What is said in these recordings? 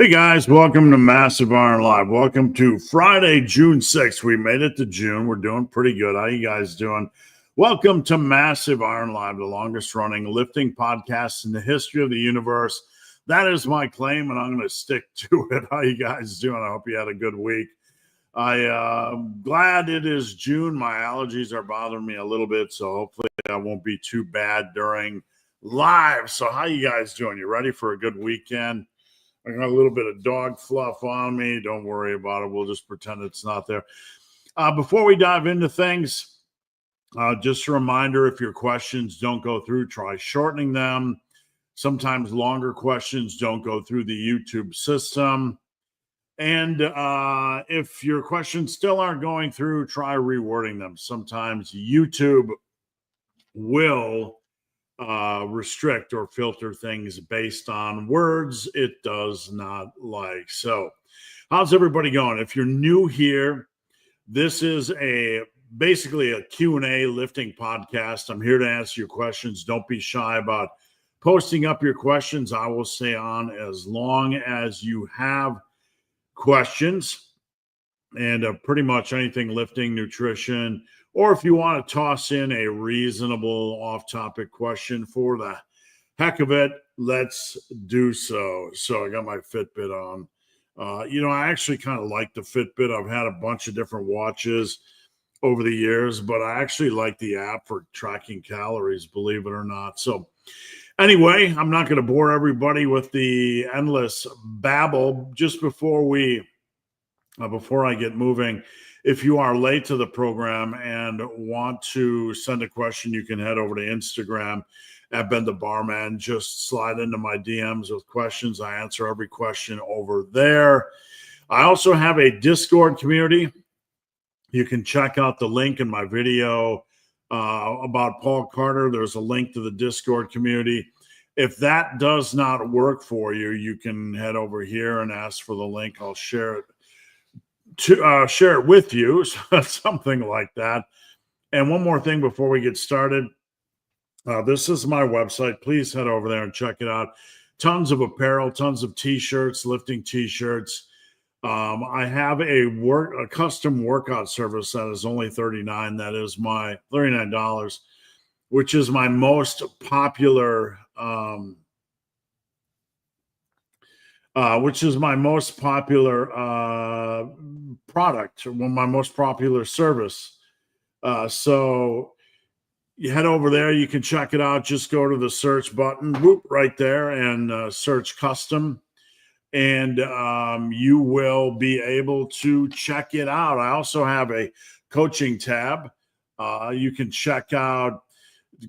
Hey guys, welcome to Massive Iron Live. Welcome to Friday, June 6th. We made it to June. We're doing pretty good. How you guys doing? Welcome to Massive Iron Live, the longest running lifting podcast in the history of the universe. That is my claim, and I'm going to stick to it. How you guys doing? I hope you had a good week. I'm glad it is June. My allergies are bothering me a little bit, so hopefully I won't be too bad during live. So how you guys doing? You ready for a good weekend? I got a little bit of dog fluff on me. Don't worry about it. We'll just pretend it's not there. Before we dive into things, just a reminder, if your questions don't go through, try shortening them. Sometimes longer questions don't go through the YouTube system. And if your questions still aren't going through, try rewording them. Sometimes YouTube will restrict or filter things based on words it does not like. So how's everybody going? If you're new here, this is basically a Q&A lifting podcast. I'm here to answer your questions. Don't be shy about posting up your questions. I will stay on as long as you have questions, and pretty much anything lifting, nutrition, or if you want to toss in a reasonable off-topic question for the heck of it, let's do so. So I got my Fitbit on. I actually kind of like the Fitbit. I've had a bunch of different watches over the years, but I actually like the app for tracking calories, believe it or not. So anyway, I'm not going to bore everybody with the endless babble. Just before I get moving, if you are late to the program and want to send a question, you can head over to Instagram at Ben the Barman. Just slide into my DMs with questions. I answer every question over there. I also have a Discord community. You can check out the link in my video about Paul Carter. There's a link to the Discord community. If that does not work for you, you can head over here and ask for the link. I'll share it with you, something like that. And one more thing before we get started. This is my website. Please head over there and check it out. Tons of apparel, tons of t-shirts, lifting t-shirts. I have a custom workout service that is only $39. That is my $39, which is my most popular product, my most popular service. So you head over there, you can check it out. Just go to the search button, whoop, right there, and search custom. And you will be able to check it out. I also have a coaching tab. You can check out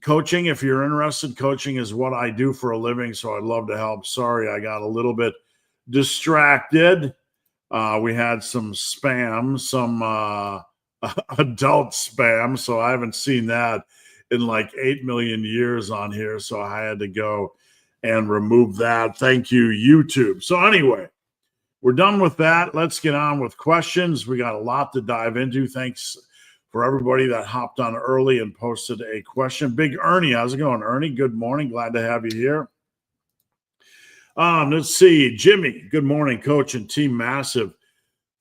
coaching if you're interested. Coaching is what I do for a living, so I'd love to help. Sorry, I got a little bit distracted. We had some spam, some adult spam, so I haven't seen that in like 8 million years on here, so I had to go and remove that. Thank you, YouTube. So anyway, we're done with that. Let's get on with questions. We got a lot to dive into. Thanks for everybody that hopped on early and posted a question. Big Ernie, how's it going, Ernie? Good morning. Glad to have you here. Let's see. Jimmy, good morning, coach and team Massive.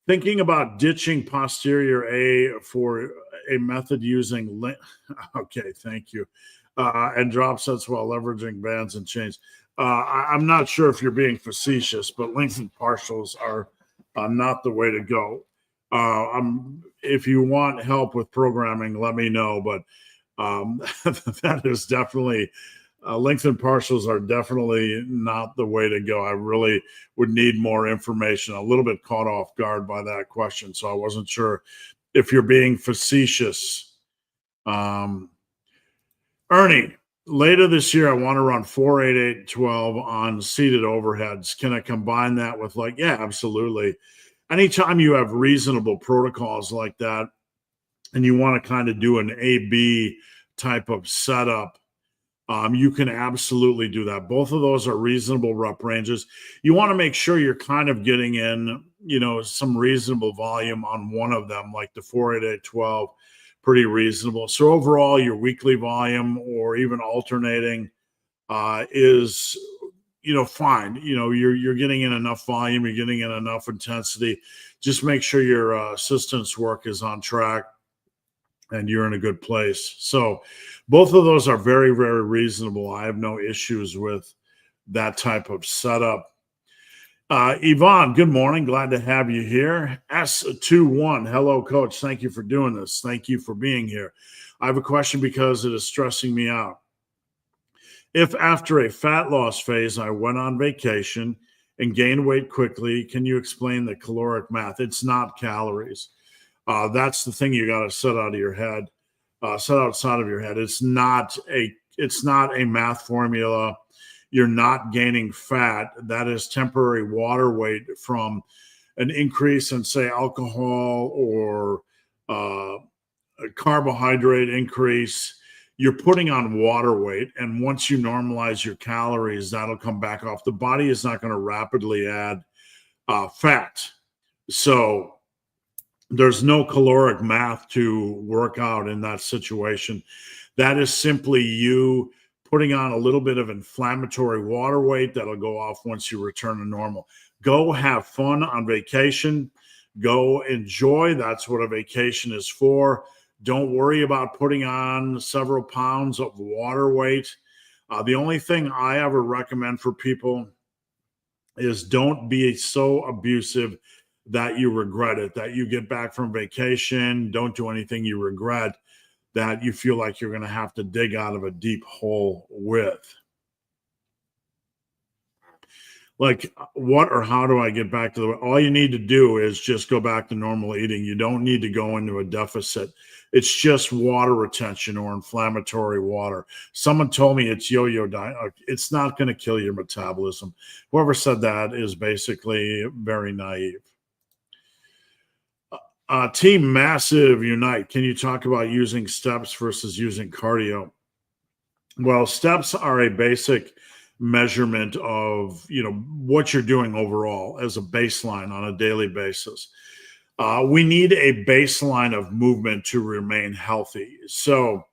Thinking about ditching posterior A for a method using okay, thank you. And drop sets while leveraging bands and chains. I'm not sure if you're being facetious, but lengthened partials are not the way to go. If you want help with programming, let me know. But that is definitely lengthened partials are definitely not the way to go. I really would need more information. A little bit caught off guard by that question, so I wasn't sure if you're being facetious. Ernie, later this year, I want to run 4, 8, 8, 12 on seated overheads. Can I combine that with yeah, absolutely. Anytime you have reasonable protocols like that and you want to kind of do an A-B type of setup, you can absolutely do that. Both of those are reasonable rep ranges. You want to make sure you're kind of getting in, some reasonable volume on one of them, like the 4, 8, 8, 12, pretty reasonable. So overall, your weekly volume or even alternating is fine. You're getting in enough volume, you're getting in enough intensity. Just make sure your assistance work is on track and you're in a good place. So both of those are very, very reasonable. I have no issues with that type of setup. Yvonne, good morning. Glad to have you here. S21, hello, coach. Thank you for doing this. Thank you for being here. I have a question because it is stressing me out. If after a fat loss phase, I went on vacation and gained weight quickly, can you explain the caloric math? It's not calories. That's the thing you got to set out of your head, set outside of your head. It's not a math formula. You're not gaining fat. That is temporary water weight from an increase in, say, alcohol or a carbohydrate increase. You're putting on water weight, and once you normalize your calories, that'll come back off. The body is not going to rapidly add fat. So there's no caloric math to work out in that situation. That is simply you putting on a little bit of inflammatory water weight that'll go off once you return to normal. Go have fun on vacation. Go enjoy. That's what a vacation is for. Don't worry about putting on several pounds of water weight. The only thing I ever recommend for people is don't be so abusive that you regret it, that you get back from vacation, don't do anything you regret, that you feel like you're going to have to dig out of a deep hole with. Like, what or how do I get back to all you need to do is just go back to normal eating. You don't need to go into a deficit. It's just water retention or inflammatory water. Someone told me it's yo-yo diet. It's not going to kill your metabolism. Whoever said that is basically very naive. Team Massive Unite. Can you talk about using steps versus using cardio? Well, steps are a basic measurement of, what you're doing overall as a baseline on a daily basis. We need a baseline of movement to remain healthy. So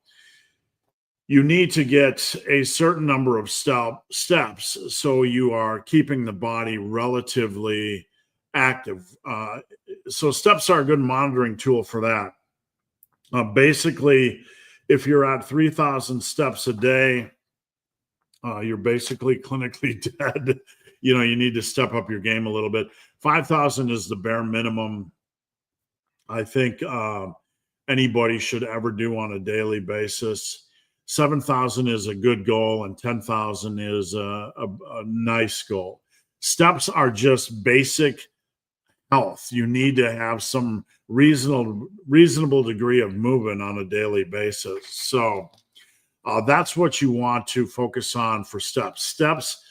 you need to get a certain number of steps so you are keeping the body relatively active. So steps are a good monitoring tool for that. Basically, if you're at 3,000 steps a day, you're basically clinically dead. You need to step up your game a little bit. 5,000 is the bare minimum I think anybody should ever do on a daily basis. 7,000 is a good goal, and 10,000 is a nice goal. Steps are just basic health. You need to have some reasonable degree of movement on a daily basis. So that's what you want to focus on for steps. Steps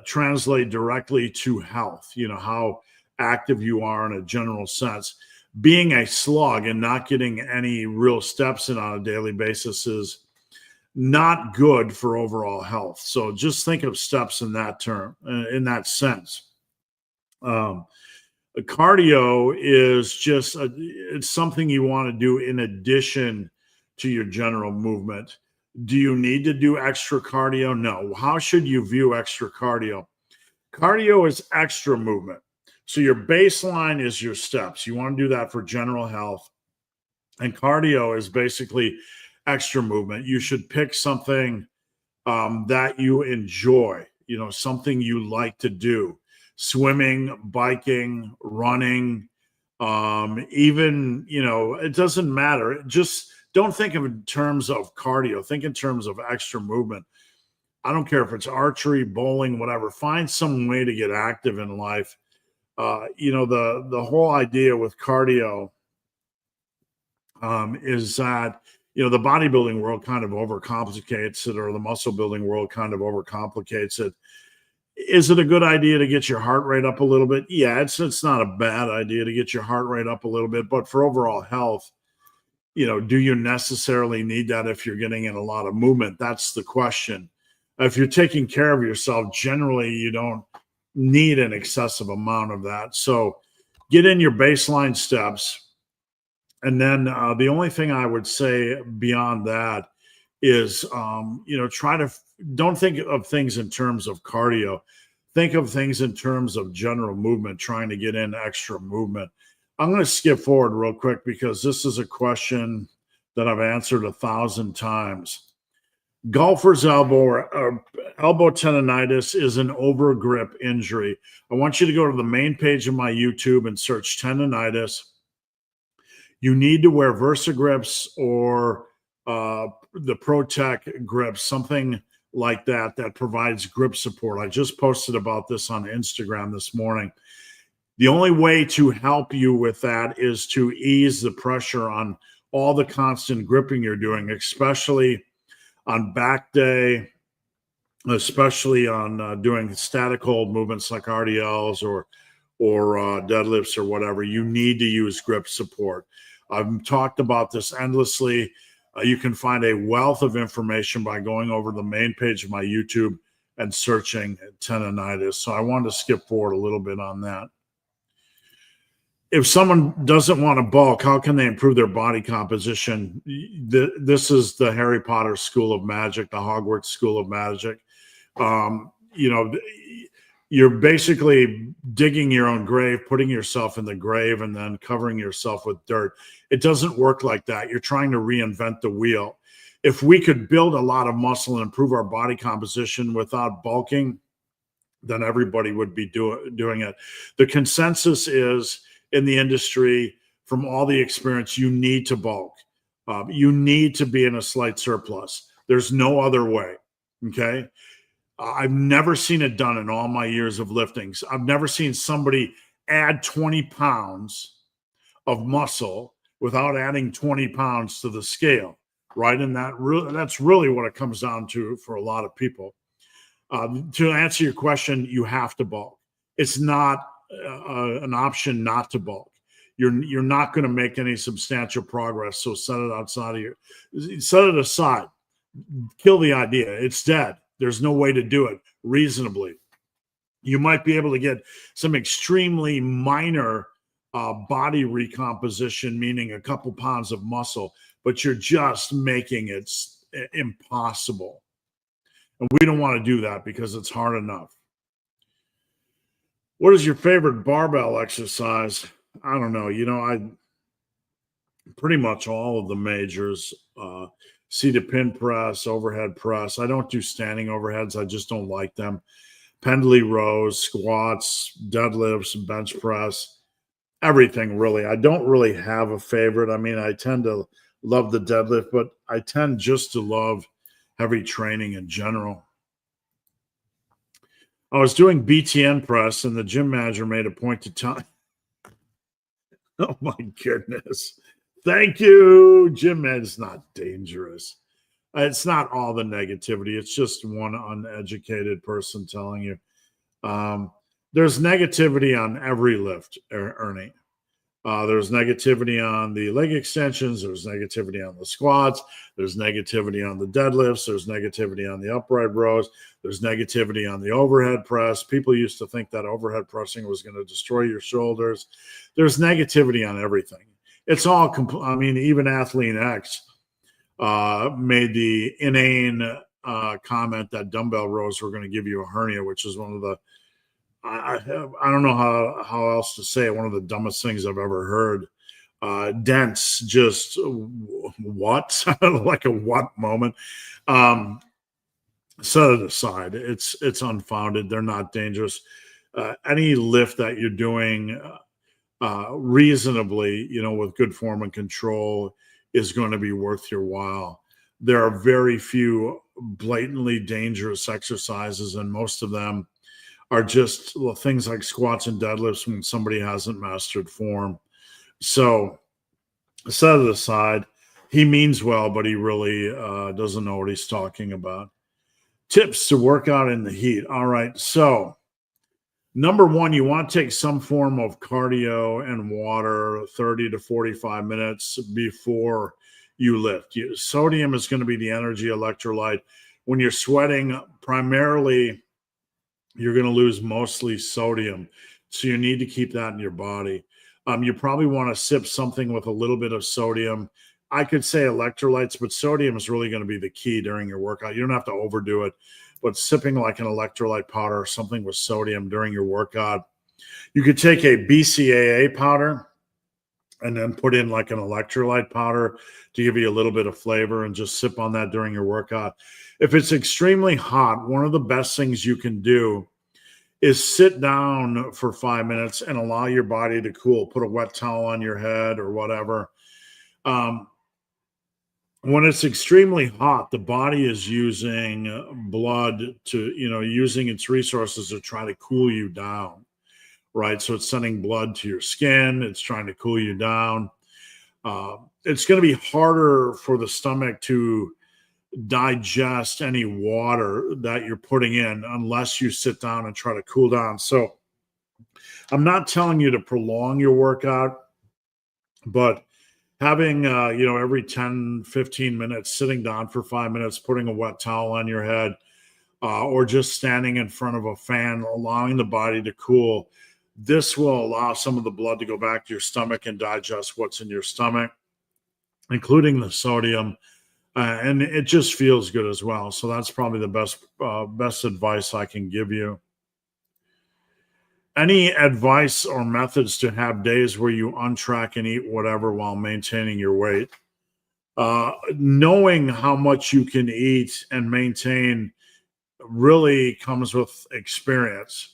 translate directly to health, how active you are in a general sense. Being a slug and not getting any real steps in on a daily basis is not good for overall health. So just think of steps in that term, in that sense. Cardio is just it's something you want to do in addition to your general movement. Do you need to do extra cardio? No. How should you view extra cardio? Cardio is extra movement. So your baseline is your steps. You want to do that for general health. And cardio is basically extra movement. You should pick something that you enjoy, something you like to do. Swimming, biking, running, even, it doesn't matter. Just don't think of it in terms of cardio. Think in terms of extra movement. I don't care if it's archery, bowling, whatever. Find some way to get active in life. The whole idea with cardio is that, the bodybuilding world kind of overcomplicates it, or the muscle building world kind of overcomplicates it. Is it a good idea to get your heart rate up a little bit? Yeah, it's not a bad idea to get your heart rate up a little bit, but for overall health, do you necessarily need that if you're getting in a lot of movement? That's the question. If you're taking care of yourself, generally you don't need an excessive amount of that. So get in your baseline steps. And then the only thing I would say beyond that is, don't think of things in terms of cardio. Think of things in terms of general movement, trying to get in extra movement. I'm going to skip forward real quick because this is a question that I've answered 1,000 times. Golfer's elbow or elbow tendonitis is an overgrip injury. I want you to go to the main page of my YouTube and search tendonitis. You need to wear Versa grips or the ProTech grips, something like that provides grip support. I just posted about this on Instagram this morning. The only way to help you with that is to ease the pressure on all the constant gripping you're doing, especially on back day, especially on doing static hold movements like RDLs or deadlifts or whatever. You need to use grip support. I've talked about this endlessly. You can find a wealth of information by going over the main page of my YouTube and searching tendonitis. So I wanted to skip forward a little bit on that. If someone doesn't want to bulk, how can they improve their body composition? This is the Harry Potter School of Magic, the Hogwarts School of Magic. You're basically digging your own grave, putting yourself in the grave, and then covering yourself with dirt. It doesn't work like that. You're trying to reinvent the wheel. If we could build a lot of muscle and improve our body composition without bulking, then everybody would be doing it. The consensus is in the industry, from all the experience, you need to bulk. You need to be in a slight surplus. There's no other way, okay? I've never seen it done in all my years of liftings. I've never seen somebody add 20 pounds of muscle without adding 20 pounds to the scale, right? And that's really what it comes down to for a lot of people. To answer your question, you have to bulk. It's not an option not to bulk. You're not going to make any substantial progress. So set it aside. Kill the idea. It's dead. There's no way to do it reasonably. You might be able to get some extremely minor body recomposition, meaning a couple pounds of muscle, but you're just making it impossible. And we don't want to do that because it's hard enough. What is your favorite barbell exercise? I don't know. I pretty much all of the majors, seated pin press, overhead press. I don't do standing overheads. I just don't like them. Pendley rows, squats, deadlifts, bench press, everything really. I don't really have a favorite. I mean, I tend to love the deadlift, but I tend just to love heavy training in general. I was doing BTN press and the gym manager made a point to tell. Oh my goodness. Thank you. Gym man is not dangerous. It's not all the negativity. It's just one uneducated person telling you. There's negativity on every lift, Ernie. There's negativity on the leg extensions. There's negativity on the squats. There's negativity on the deadlifts. There's negativity on the upright rows. There's negativity on the overhead press. People used to think that overhead pressing was going to destroy your shoulders. There's negativity on everything. It's all, even Athlete X made the inane comment that dumbbell rows were going to give you a hernia, which is one of the, I don't know how else to say it, one of the dumbest things I've ever heard. Dense, just what? Like a what moment. Set it aside. It's unfounded. They're not dangerous. Any lift that you're doing reasonably, with good form and control is going to be worth your while. There are very few blatantly dangerous exercises, and most of them are just things like squats and deadlifts when somebody hasn't mastered form. So set it aside. He means well, but he really doesn't know what he's talking about. Tips to work out in the heat. All right. So number one, you want to take some form of cardio and water 30 to 45 minutes before you lift. Sodium is going to be the energy electrolyte. When you're sweating, primarily, you're going to lose mostly sodium. So you need to keep that in your body. You probably want to sip something with a little bit of sodium, I could say electrolytes, but sodium is really going to be the key during your workout. You don't have to overdo it, but sipping like an electrolyte powder or something with sodium during your workout. You could take a BCAA powder and then put in like an electrolyte powder to give you a little bit of flavor and just sip on that during your workout. If it's extremely hot, one of the best things you can do is sit down for 5 minutes and allow your body to cool. Put a wet towel on your head or whatever. When it's extremely hot, the body is using blood to, using its resources to try to cool you down, right? So it's sending blood to your skin. It's trying to cool you down. It's going to be harder for the stomach to digest any water that you're putting in unless you sit down and try to cool down. So I'm not telling you to prolong your workout, but having, every 10, 15 minutes, sitting down for 5 minutes, putting a wet towel on your head, or just standing in front of a fan, allowing the body to cool. This will allow some of the blood to go back to your stomach and digest what's in your stomach, including the sodium. And it just feels good as well. So that's probably the best advice I can give you. Any advice or methods to have days where you untrack and eat whatever while maintaining your weight? Knowing how much you can eat and maintain really comes with experience.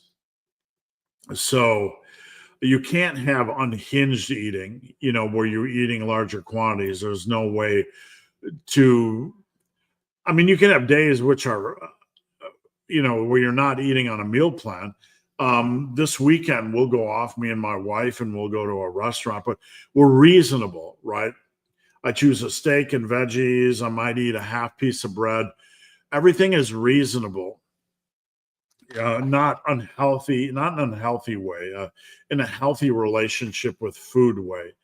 So you can't have unhinged eating, where you're eating larger quantities. There's no way to, you can have days which are, where you're not eating on a meal plan. This weekend we'll go off, me and my wife, and we'll go to a restaurant, but we're reasonable, right? I choose a steak and veggies. I might eat a half piece of bread. Everything is reasonable. Not unhealthy, not in an unhealthy way, in a healthy relationship with food way.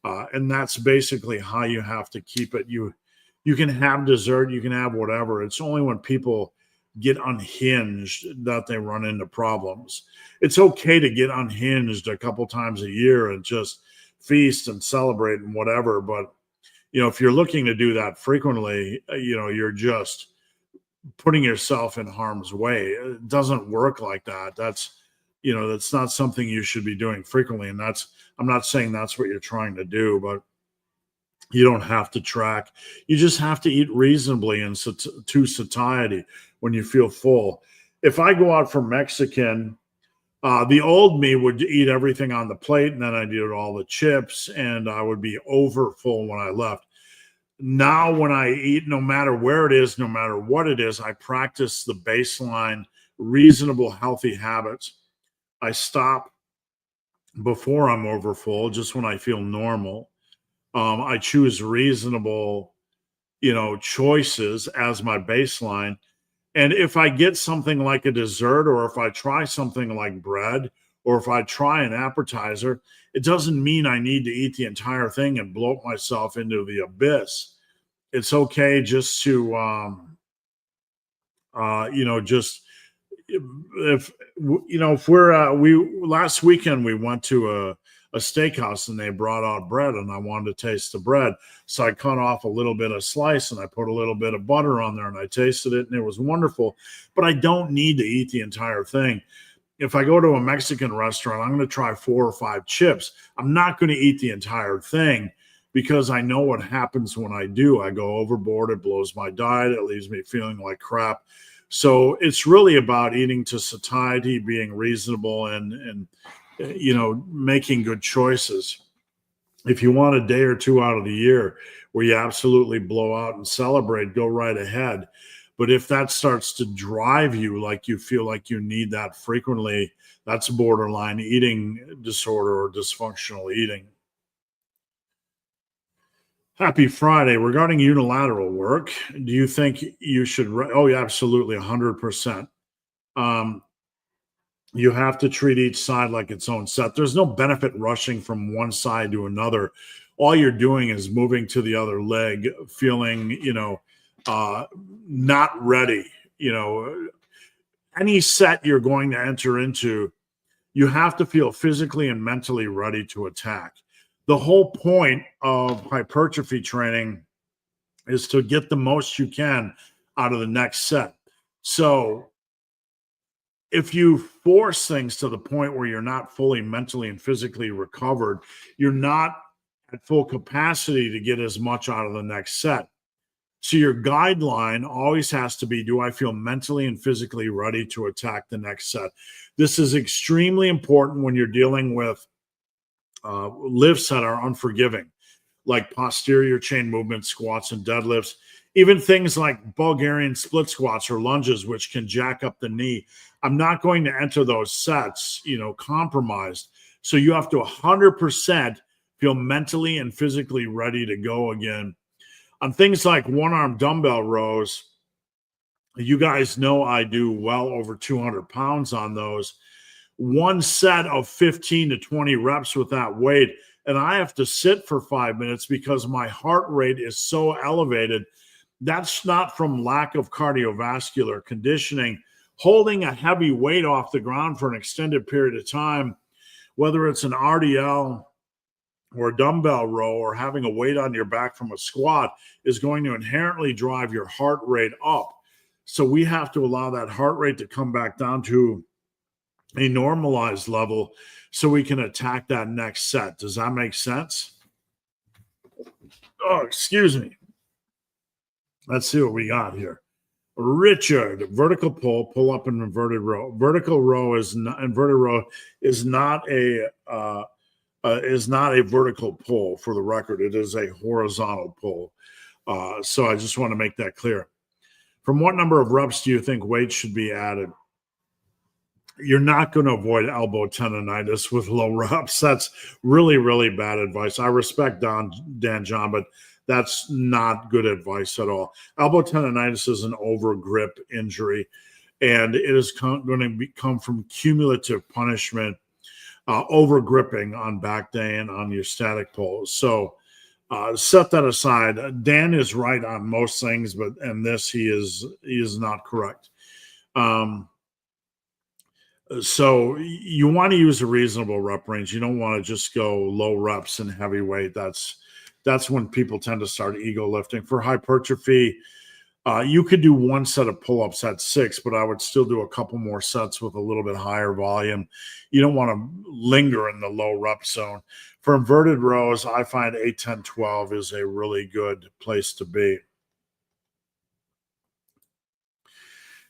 And that's basically how you have to keep it. You can have dessert, you can have whatever. It's only when people get unhinged that they run into problems. It's okay to get unhinged a couple times a year and just feast and celebrate and whatever. But, if you're looking to do that frequently, you're just putting yourself in harm's way. It doesn't work like that. That's not something you should be doing frequently. And I'm not saying that's what you're trying to do, but you don't have to track. You just have to eat reasonably and to satiety when you feel full. If I go out for Mexican, the old me would eat everything on the plate, and then I'd eat all the chips, and I would be over full when I left. Now when I eat, no matter where it is, no matter what it is, I practice the baseline, reasonable, healthy habits. I stop before I'm over full, just when I feel normal. I choose reasonable, choices as my baseline. And if I get something like a dessert, or if I try something like bread, or if I try an appetizer, it doesn't mean I need to eat the entire thing and bloat myself into the abyss. It's okay just to, if we're, last weekend we went to a steakhouse and they brought out bread and I wanted to taste the bread. So I cut off a little bit of slice and I put a little bit of butter on there and I tasted it and it was wonderful, but I don't need to eat the entire thing. If I go to a Mexican restaurant, I'm going to try 4 or 5 chips. I'm not going to eat the entire thing because I know what happens when I do. I go overboard. It blows my diet. It leaves me feeling like crap. So it's really about eating to satiety, being reasonable, and making good choices. If you want a day or two out of the year where you absolutely blow out and celebrate, go right ahead. But if that starts to drive you, like you feel like you need that frequently, that's borderline eating disorder or dysfunctional eating. Happy Friday. Regarding unilateral work, do you think you should? Oh, yeah, absolutely, 100%. You have to treat each side like its own set. There's no benefit rushing from one side to another. All you're doing is moving to the other leg, feeling, not ready. Any set you're going to enter into, you have to feel physically and mentally ready to attack. The whole point of hypertrophy training is to get the most you can out of the next set. So if you force things to the point where you're not fully mentally and physically recovered, you're not at full capacity to get as much out of the next set. So your guideline always has to be, do I feel mentally and physically ready to attack the next set? This is extremely important when you're dealing with lifts that are unforgiving, like posterior chain movements, squats, and deadlifts. Even things like Bulgarian split squats or lunges, which can jack up the knee. I'm not going to enter those sets, compromised. So you have to 100% feel mentally and physically ready to go again. On things like one-arm dumbbell rows, you guys know I do well over 200 pounds on those. One set of 15 to 20 reps with that weight, and I have to sit for 5 minutes because my heart rate is so elevated. That's not from lack of cardiovascular conditioning. Holding a heavy weight off the ground for an extended period of time, whether it's an RDL or a dumbbell row or having a weight on your back from a squat, is going to inherently drive your heart rate up. So we have to allow that heart rate to come back down to a normalized level so we can attack that next set. Does that make sense? Oh, excuse me. Let's see what we got here. Richard, vertical pull up and inverted row. Vertical row is not, inverted row is not a vertical pull. For the record, it is a horizontal pull. So I just want to make that clear. From what number of reps do you think weight should be added? You're not going to avoid elbow tendonitis with low reps. That's really, really bad advice. I respect Dan John, but that's not good advice at all. Elbow tendonitis is an overgrip injury, and it is going to come from cumulative punishment, overgripping on back day and on your static pulls. So set that aside. Dan is right on most things, but in this he is not correct. So you want to use a reasonable rep range. You don't want to just go low reps and heavy weight. That's when people tend to start ego lifting. For hypertrophy, you could do one set of pull-ups at 6, but I would still do a couple more sets with a little bit higher volume. You don't want to linger in the low rep zone. For inverted rows, I find 8, 10, 12 is a really good place to be.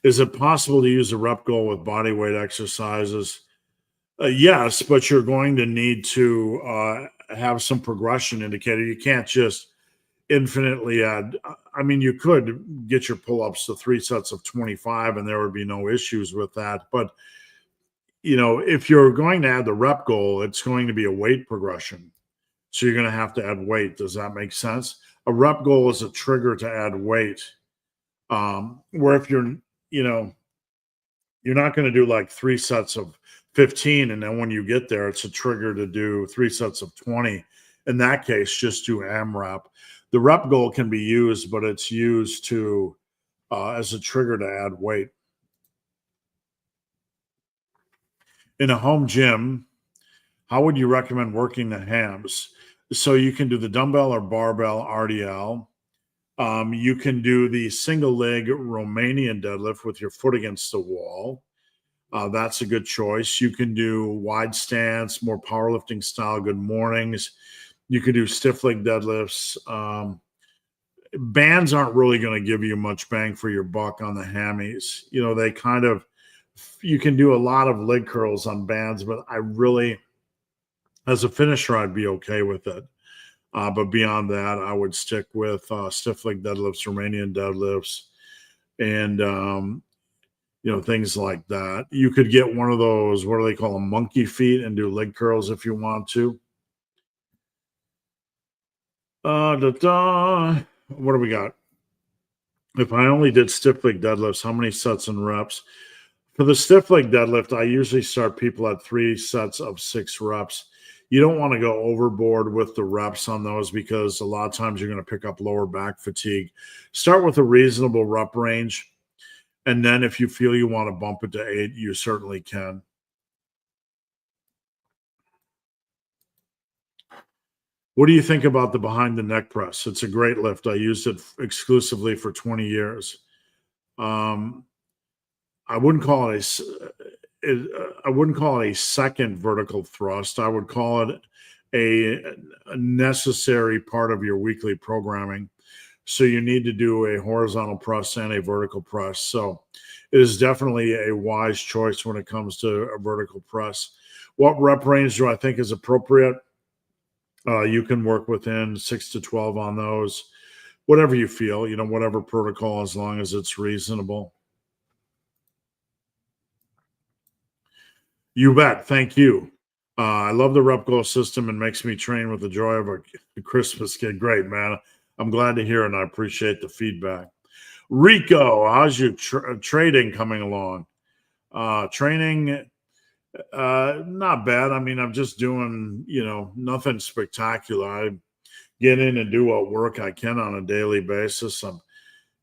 Is it possible to use a rep goal with body weight exercises? Yes, but you're going to need to have some progression indicator. You can't just infinitely add. I mean, you could get your pull-ups to 3 sets of 25 and there would be no issues with that. But, if you're going to add the rep goal, it's going to be a weight progression. So you're going to have to add weight. Does that make sense? A rep goal is a trigger to add weight. Where if you're not going to do like 3 sets of 15, and then when you get there, it's a trigger to do 3 sets of 20. In that case, just do AMRAP. The rep goal can be used, but it's used to as a trigger to add weight. In a home gym, how would you recommend working the hams? So you can do the dumbbell or barbell RDL. You can do the single leg Romanian deadlift with your foot against the wall. That's a good choice. You can do wide stance, more powerlifting style good mornings. You can do stiff leg deadlifts. Bands aren't really going to give you much bang for your buck on the hammies. They kind of, you can do a lot of leg curls on bands, but I really, as a finisher, I'd be okay with it. But beyond that, I would stick with stiff leg deadlifts, Romanian deadlifts, and things like that. You could get one of those, what do they call them, monkey feet, and do leg curls if you want to. What do we got? If I only did stiff leg deadlifts, how many sets and reps? For the stiff leg deadlift, I usually start people at 3 sets of 6 reps. You don't want to go overboard with the reps on those because a lot of times you're going to pick up lower back fatigue. Start with a reasonable rep range. And then if you feel you want to bump it to 8, you certainly can. What do you think about the behind the neck press? It's a great lift. I used it exclusively for 20 years. Um, I wouldn't call it I wouldn't call it a second vertical thrust. I would call it a necessary part of your weekly programming. So you need to do a horizontal press and a vertical press. So it is definitely a wise choice when it comes to a vertical press. What rep range do I think is appropriate? You can work within 6 to 12 on those, whatever you feel, whatever protocol, as long as it's reasonable. You bet. Thank you. I love the rep goal system and makes me train with the joy of a Christmas kid. Great, man. I'm glad to hear it, and I appreciate the feedback. Rico, how's your trading coming along? Training, not bad. I mean, I'm just doing, nothing spectacular. I get in and do what work I can on a daily basis. I'm,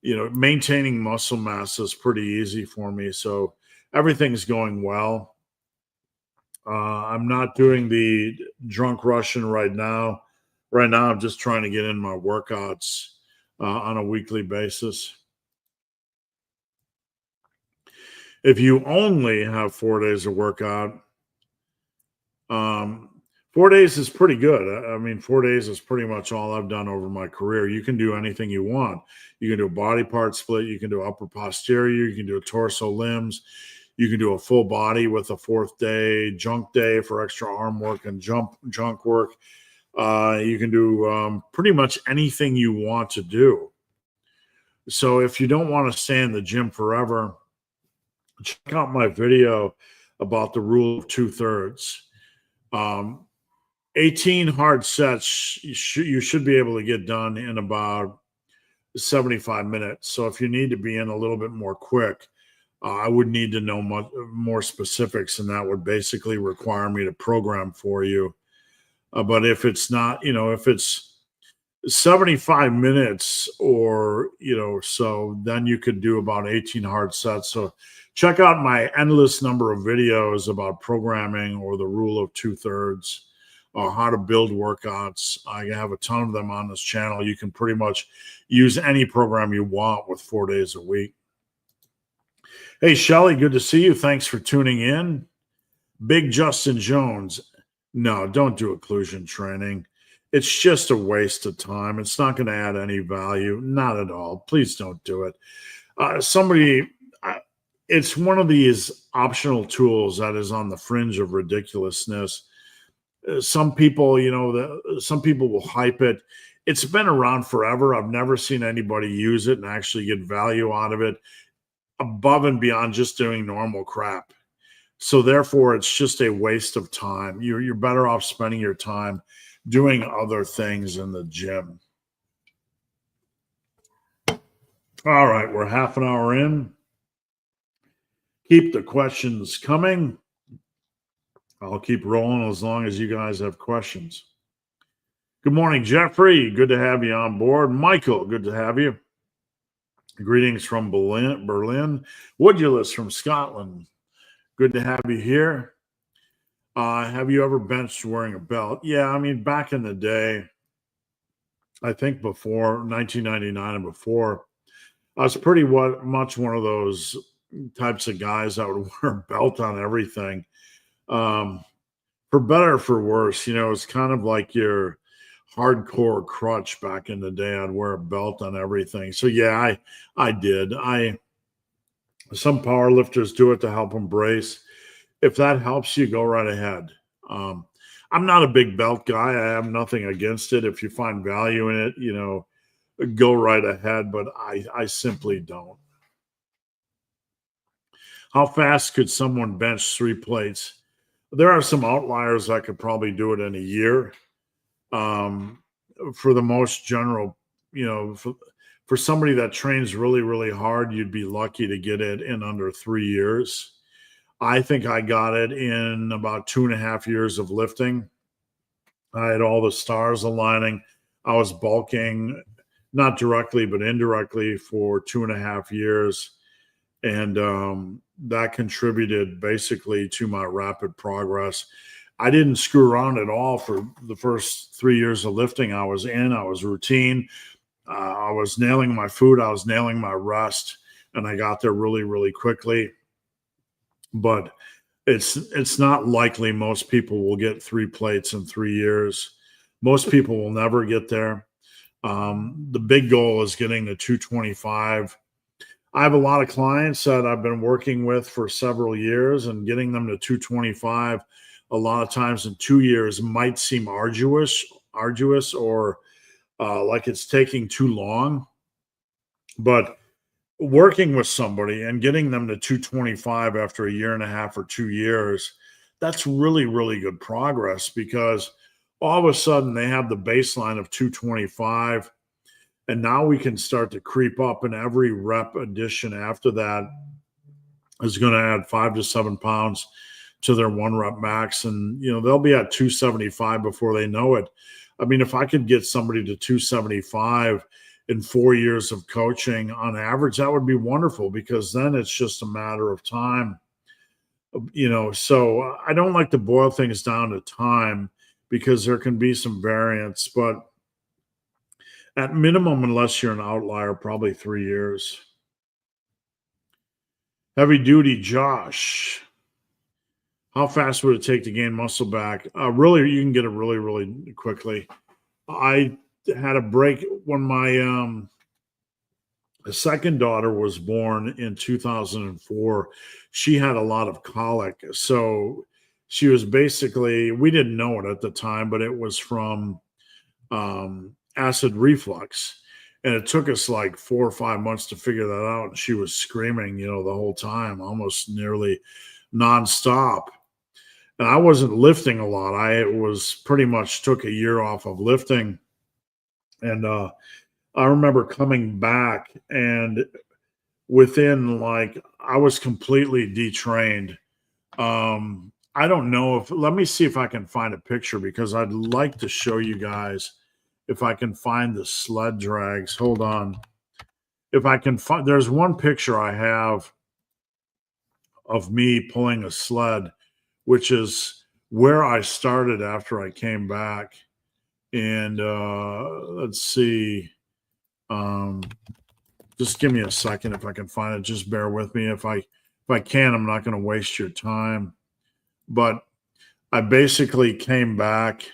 maintaining muscle mass is pretty easy for me. So everything's going well. I'm not doing the drunk Russian right now. Right now, I'm just trying to get in my workouts on a weekly basis. If you only have 4 days of workout, 4 days is pretty good. I mean, 4 days is pretty much all I've done over my career. You can do anything you want. You can do a body part split. You can do upper posterior. You can do a torso limbs. You can do a full body with a 4th day, junk day for extra arm work and junk work. You can do pretty much anything you want to do. So if you don't want to stay in the gym forever, check out my video about the rule of 2/3. 18 hard sets you should be able to get done in about 75 minutes. So if you need to be in a little bit more quick, I would need to know much more specifics, and that would basically require me to program for you. But if it's not, if it's 75 minutes or, so then you could do about 18 hard sets. So check out my endless number of videos about programming or the rule of 2/3 or how to build workouts. I have a ton of them on this channel. You can pretty much use any program you want with 4 days a week. Hey, Shelly, good to see you. Thanks for tuning in. Big Justin Jones. No, don't do occlusion training. It's just a waste of time. It's not going to add any value. Not at all. Please don't do it. It's one of these optional tools that is on the fringe of ridiculousness. Some people, some people will hype it. It's been around forever. I've never seen anybody use it and actually get value out of it above and beyond just doing normal crap. So therefore, it's just a waste of time. You're better off spending your time doing other things in the gym. All right, we're half an hour in. Keep the questions coming. I'll keep rolling as long as you guys have questions. Good morning, Jeffrey. Good to have you on board. Michael, good to have you. Greetings from Berlin. Woodulus from Scotland. Good to have you here. Have you ever benched wearing a belt? Yeah, I mean, back in the day, I think before 1999 and before, I was pretty much one of those types of guys that would wear a belt on everything. For better or for worse, it's kind of like your hardcore crutch back in the day. I'd wear a belt on everything. So yeah, I did. Some power lifters do it to help them brace. If that helps you, go right ahead. I'm not a big belt guy. I have nothing against it. If you find value in it, go right ahead. But I simply don't. How fast could someone bench 3 plates? There are some outliers that could probably do it in a year. For the most general, for somebody that trains really, really hard, you'd be lucky to get it in under 3 years. I think I got it in about 2.5 years of lifting. I had all the stars aligning. I was bulking, not directly, but indirectly for 2.5 years. And that contributed basically to my rapid progress. I didn't screw around at all for the first 3 years of lifting. I was routine. I was nailing my food. I was nailing my rest, and I got there really, really quickly. But it's not likely most people will get 3 plates in 3 years. Most people will never get there. The big goal is getting to 225. I have a lot of clients that I've been working with for several years, and getting them to 225 a lot of times in 2 years might seem arduous or like it's taking too long. But working with somebody and getting them to 225 after a year and a half or 2 years, that's really, really good progress, because all of a sudden they have the baseline of 225. And now we can start to creep up, and every rep addition after that is going to add 5 to 7 pounds to their 1 rep max. And, they'll be at 275 before they know it. I mean, if I could get somebody to 275 in 4 years of coaching on average, that would be wonderful, because then it's just a matter of time. So I don't like to boil things down to time, because there can be some variance, but at minimum, unless you're an outlier, probably 3 years. Heavy duty Josh. How fast would it take to gain muscle back? Really, you can get it really, really quickly. I had a break when my second daughter was born in 2004. She had a lot of colic. So she was basically, we didn't know it at the time, but it was from acid reflux. And it took us like 4 or 5 months to figure that out. And she was screaming, the whole time, almost nearly nonstop. And I wasn't lifting a lot. I was pretty much took a year off of lifting. And I remember coming back, and within I was completely detrained. I don't know let me see if I can find a picture, because I'd like to show you guys if I can find the sled drags. Hold on. If I can find, there's one picture I have of me pulling a sled, which is where I started after I came back. And let's see. Just give me a second if I can find it. Just bear with me. If I can, I'm not going to waste your time. But I basically came back,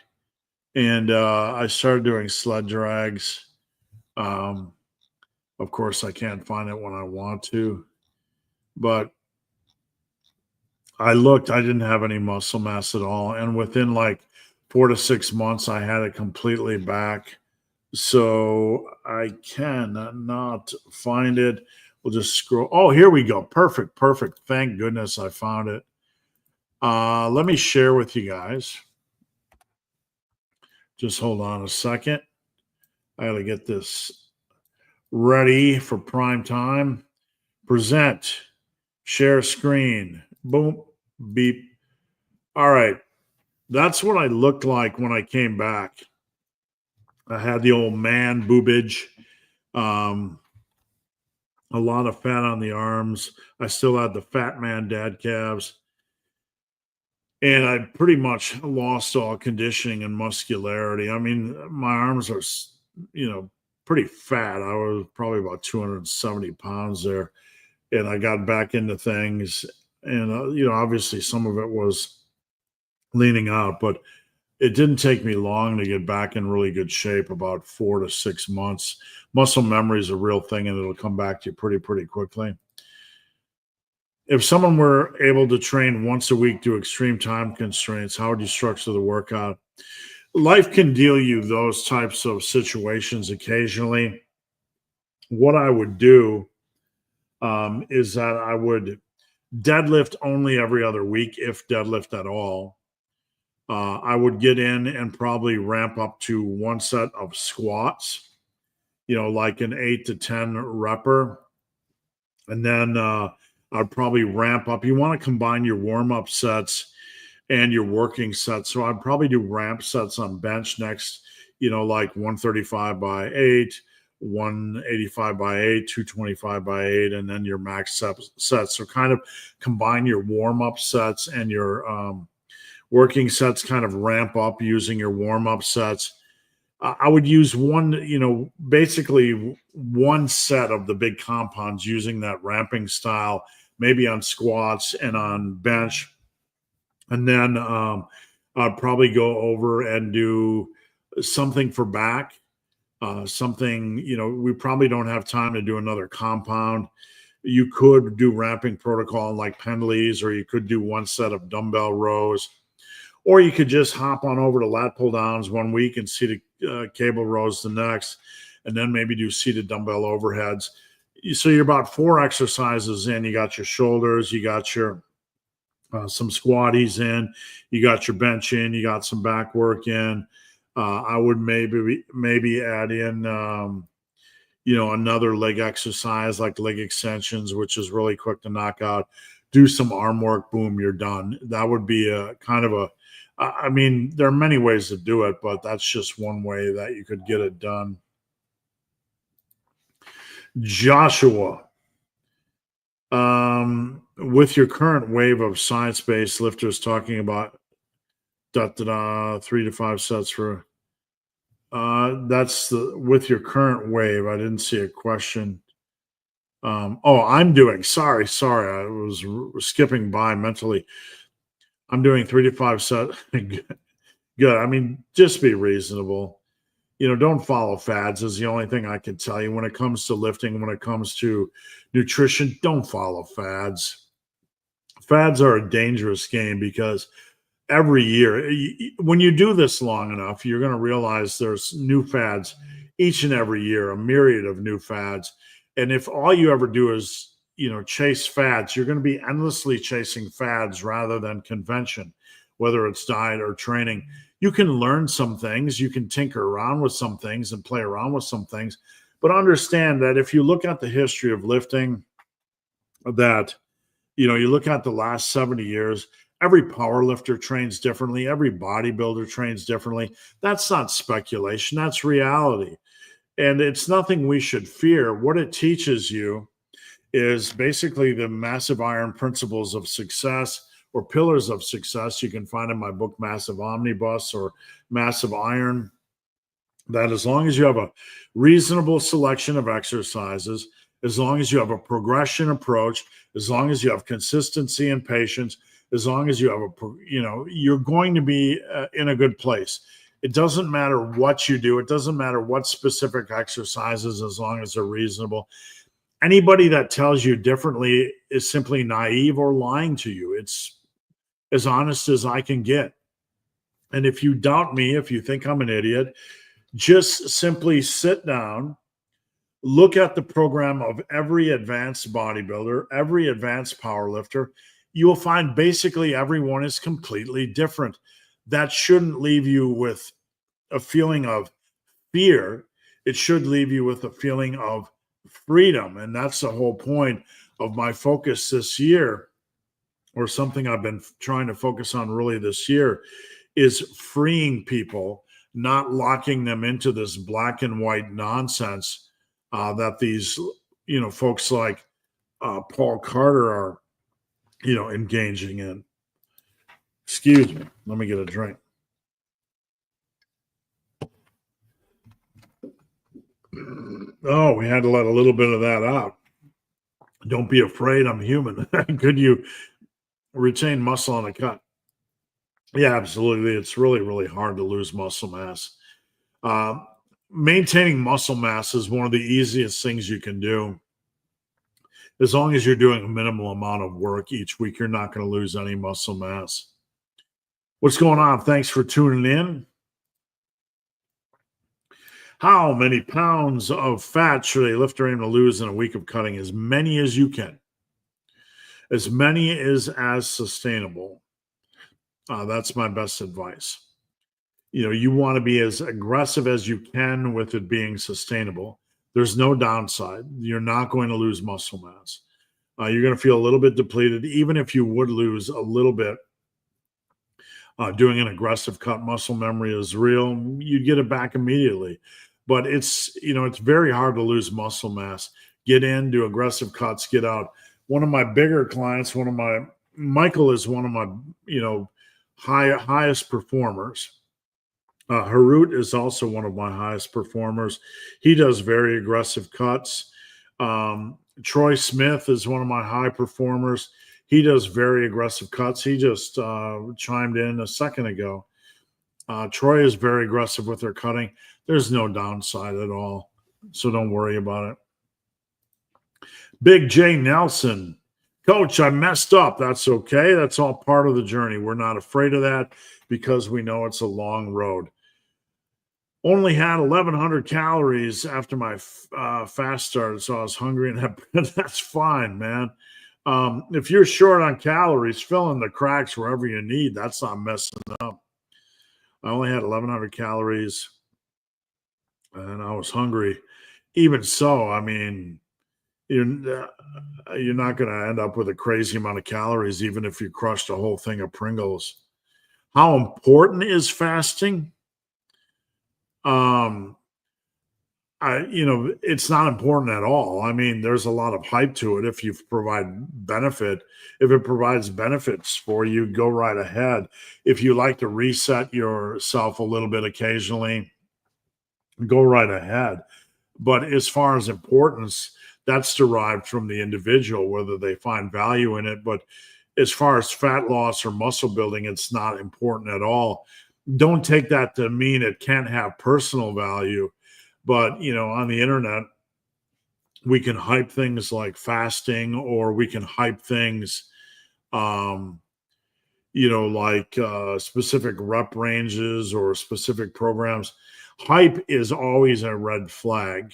and I started doing sled drags. Of course, I can't find it when I want to, but I didn't have any muscle mass at all. And within 4 to 6 months, I had it completely back. So I cannot find it. We'll just scroll. Oh, here we go. Perfect. Thank goodness I found it. Let me share with you guys. Just hold on a second. I got to get this ready for prime time. Present. Share screen. Boom. Beep. All right. That's what I looked like when I came back. I had the old man boobage. A lot of fat on the arms. I still had the fat man dad calves. And I pretty much lost all conditioning and muscularity. I mean, my arms are, pretty fat. I was probably about 270 pounds there. And I got back into things. And, obviously some of it was leaning out, but it didn't take me long to get back in really good shape, about 4 to 6 months. Muscle memory is a real thing, and it'll come back to you pretty quickly. If someone were able to train once a week due to extreme time constraints, how would you structure the workout? Life can deal you those types of situations occasionally. What I would do is that I would deadlift only every other week, if deadlift at all. I would get in and probably ramp up to 1 set of squats, like an 8 to 10 repper. And then I'd probably ramp up. You want to combine your warm-up sets and your working sets. So I'd probably do ramp sets on bench next, like 135 by 8, 185 by 8, 225 by 8, and then your max sets. So kind of combine your warm-up sets and your working sets kind of ramp up using your warm-up sets. I would use basically one set of the big compounds using that ramping style, maybe on squats and on bench. And then I'd probably go over and do something for back, we probably don't have time to do another compound. You could do ramping protocol like Pendley's, or you could do one set of dumbbell rows. Or you could just hop on over to lat pull downs one week and seated cable rows the next, and then maybe do seated dumbbell overheads. So you're about 4 exercises in. You got your shoulders, you got your some squatties in, you got your bench in, you got some back work in. I would maybe add in another leg exercise like leg extensions, which is really quick to knock out. Do some arm work, boom, you're done. That would be a kind of there are many ways to do it, but that's just one way that you could get it done. Joshua, with your current wave of science-based lifters talking about 3 to 5 sets for with your current wave. I didn't see a question. I'm doing, sorry, I was skipping by mentally. I'm doing 3 to 5 sets. Good. I mean, just be reasonable. Don't follow fads is the only thing I can tell you. When it comes to lifting, when it comes to nutrition, don't follow fads. Fads are a dangerous game because every year, when you do this long enough, you're going to realize there's new fads each and every year, a myriad of new fads. And if all you ever do is, chase fads, you're going to be endlessly chasing fads rather than convention, whether it's diet or training. You can learn some things, you can tinker around with some things and play around with some things, but understand that if you look at the history of lifting, that, you look at the last 70 years, every power lifter trains differently. Every bodybuilder trains differently. That's not speculation. That's reality. And it's nothing we should fear. What it teaches you is basically the massive iron principles of success, or pillars of success. You can find in my book, Massive Omnibus or Massive Iron, that as long as you have a reasonable selection of exercises, as long as you have a progression approach, as long as you have consistency and patience, as long as you have you're going to be in a good place. It doesn't matter what you do. It doesn't matter what specific exercises, as long as they're reasonable. Anybody that tells you differently is simply naive or lying to you. It's as honest as I can get. And if you doubt me, if you think I'm an idiot, just simply sit down, look at the program of every advanced bodybuilder, every advanced powerlifter. You will find basically everyone is completely different. That shouldn't leave you with a feeling of fear. It should leave you with a feeling of freedom. And that's the whole point of my focus this year, or something I've been trying to focus on really this year, is freeing people, not locking them into this black and white nonsense that these, folks like Paul Carter are, engaging in. Excuse me. Let me get a drink. Oh, we had to let a little bit of that out. Don't be afraid. I'm human. Could you retain muscle on a cut? Yeah, absolutely. It's really, really hard to lose muscle mass. Maintaining muscle mass is one of the easiest things you can do. As long as you're doing a minimal amount of work each week, you're not going to lose any muscle mass. What's going on? Thanks for tuning in. How many pounds of fat should a lifter aim to lose in a week of cutting? As many as you can. As many as sustainable. That's my best advice. You want to be as aggressive as you can with it being sustainable. There's no downside. You're not going to lose muscle mass. You're going to feel a little bit depleted. Even if you would lose a little bit, doing an aggressive cut, muscle memory is real. You'd get it back immediately. But it's very hard to lose muscle mass. Get in, do aggressive cuts, get out. One of my bigger clients, Michael is one of my, highest performers. Harut is also one of my highest performers. He does very aggressive cuts. Troy Smith is one of my high performers. He does very aggressive cuts. He just chimed in a second ago. Troy is very aggressive with their cutting. There's no downside at all, so don't worry about it. Big J Nelson. Coach, I messed up. That's okay. That's all part of the journey. We're not afraid of that because we know it's a long road. Only had 1,100 calories after my fast started, so I was hungry, and that's fine, man. If you're short on calories, fill in the cracks wherever you need. That's not messing up. I only had 1,100 calories, and I was hungry. Even so, I mean, you're not going to end up with a crazy amount of calories, even if you crushed a whole thing of Pringles. How important is fasting? It's not important at all. I mean, there's a lot of hype to it. If you provide benefit, if it provides benefits for you, go right ahead. If you like to reset yourself a little bit occasionally, go right ahead. But as far as importance, that's derived from the individual, whether they find value in it. But as far as fat loss or muscle building, it's not important at all. Don't take that to mean it can't have personal value. But, on the internet, we can hype things like fasting, or we can hype things, like specific rep ranges or specific programs. Hype is always a red flag.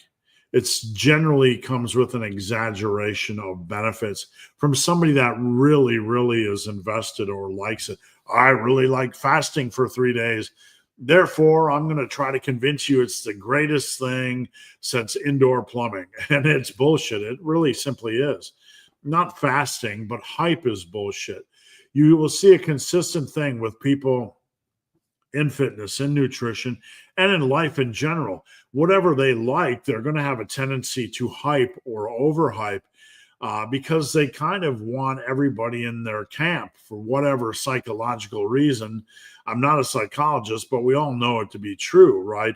It's generally comes with an exaggeration of benefits from somebody that really, really is invested or likes it. I really like fasting for 3 days. Therefore, I'm going to try to convince you it's the greatest thing since indoor plumbing. And it's bullshit. It really simply is. Not fasting, but hype is bullshit. You will see a consistent thing with people in fitness, in nutrition, and in life in general. Whatever they like, they're going to have a tendency to hype or overhype because they kind of want everybody in their camp for whatever psychological reason. I'm not a psychologist, but we all know it to be true, right?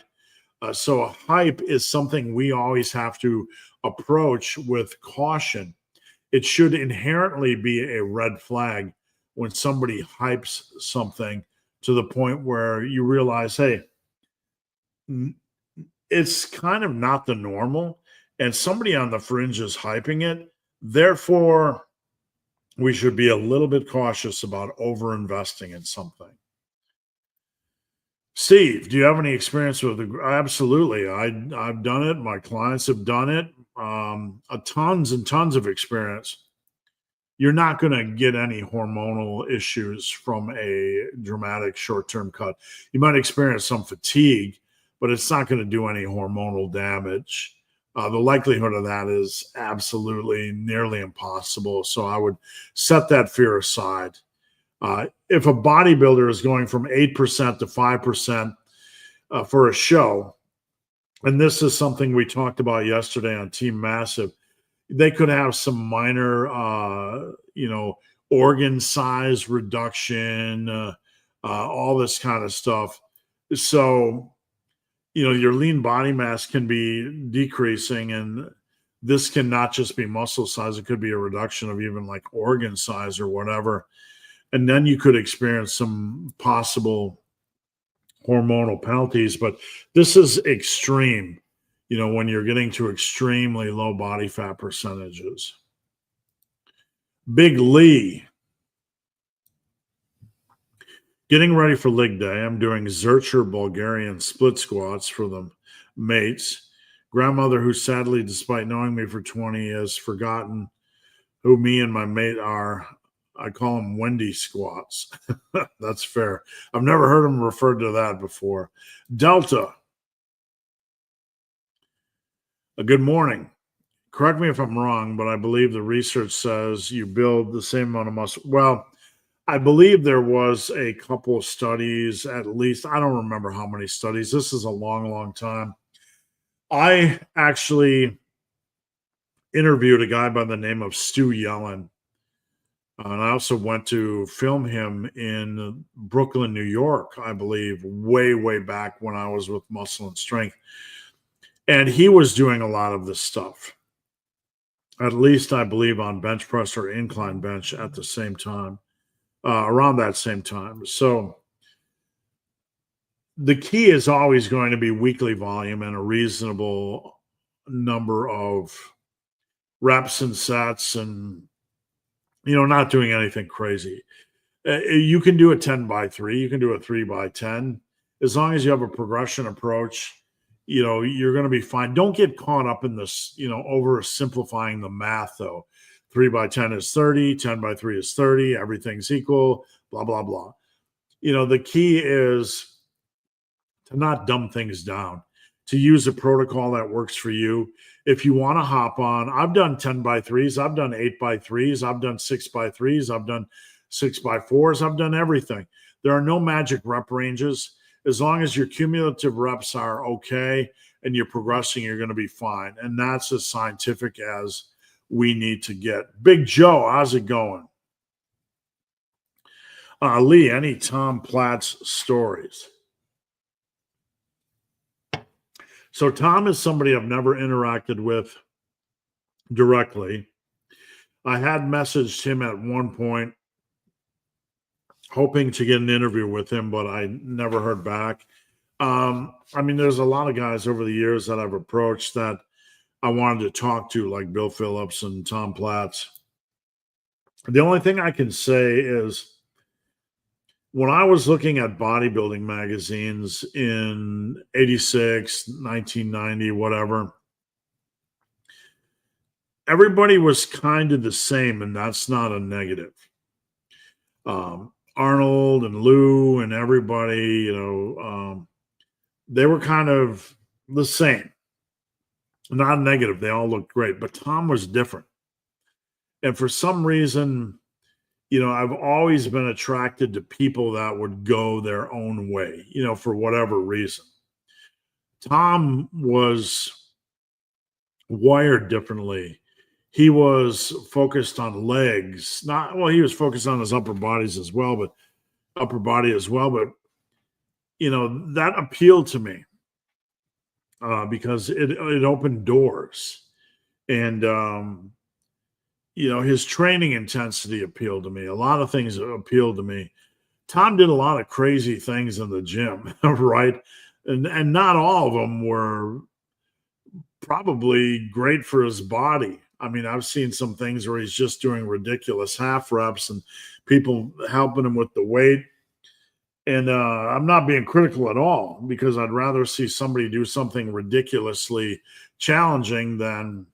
So hype is something we always have to approach with caution. It should inherently be a red flag when somebody hypes something to the point where you realize, hey, it's kind of not the normal, and somebody on the fringe is hyping it. Therefore, we should be a little bit cautious about over-investing in something. Steve, do you have any experience with it? Absolutely. I've done it. My clients have done it. Tons and tons of experience. You're not going to get any hormonal issues from a dramatic short-term cut. You might experience some fatigue, but it's not going to do any hormonal damage. The likelihood of that is absolutely nearly impossible. So I would set that fear aside. If a bodybuilder is going from 8% to 5% for a show, and this is something we talked about yesterday on Team Massive, they could have some minor, organ size reduction, all this kind of stuff. So, your lean body mass can be decreasing, and this can not just be muscle size. It could be a reduction of even like organ size or whatever. And then you could experience some possible hormonal penalties. But this is extreme, when you're getting to extremely low body fat percentages. Big Lee. Getting ready for leg day. I'm doing Zercher Bulgarian split squats for the mates. Grandmother, who sadly, despite knowing me for 20, has forgotten who me and my mate are. I call them Wendy squats. That's fair. I've never heard them referred to that before. Delta. Good morning. Correct me if I'm wrong, but I believe the research says you build the same amount of muscle. Well, I believe there was a couple of studies, at least. I don't remember how many studies. This is a long, long time. I actually interviewed a guy by the name of Stu Yellen. And I also went to film him in Brooklyn, New York, I believe, way, way back when I was with Muscle and Strength. And he was doing a lot of this stuff, at least I believe on bench press or incline bench at the same time, around that same time. So the key is always going to be weekly volume and a reasonable number of reps and sets, and not doing anything crazy. You can do a 10 by 3, you can do a 3 by 10, as long as you have a progression approach. You're going to be fine. Don't get caught up in this, oversimplifying the math, though. 3 by 10 is 30, 10 by 3 is 30, everything's equal, blah, blah, blah. The key is to not dumb things down, to use a protocol that works for you. If you want to hop on, I've done 10 by 3s, I've done 8 by 3s, I've done 6 by 3s, I've done 6 by 4s, I've done everything. There are no magic rep ranges. As long as your cumulative reps are okay and you're progressing, you're going to be fine. And that's as scientific as we need to get. Big Joe, how's it going? Lee, any Tom Plattz stories? So Tom is somebody I've never interacted with directly. I had messaged him at one point, hoping to get an interview with him, but I never heard back. There's a lot of guys over the years that I've approached that I wanted to talk to, like Bill Phillips and Tom Plattz. The only thing I can say is, when I was looking at bodybuilding magazines in 86, 1990, whatever, everybody was kind of the same, and that's not a negative. Arnold and Lou and everybody, they were kind of the same. Not negative. They all looked great, but Tom was different. And for some reason, I've always been attracted to people that would go their own way, for whatever reason. Tom was wired differently. He was focused on legs. He was focused on his upper body as well, but that appealed to me because it opened doors. And his training intensity appealed to me. A lot of things appealed to me. Tom did a lot of crazy things in the gym, right? And not all of them were probably great for his body. I've seen some things where he's just doing ridiculous half reps and people helping him with the weight. And I'm not being critical at all, because I'd rather see somebody do something ridiculously challenging than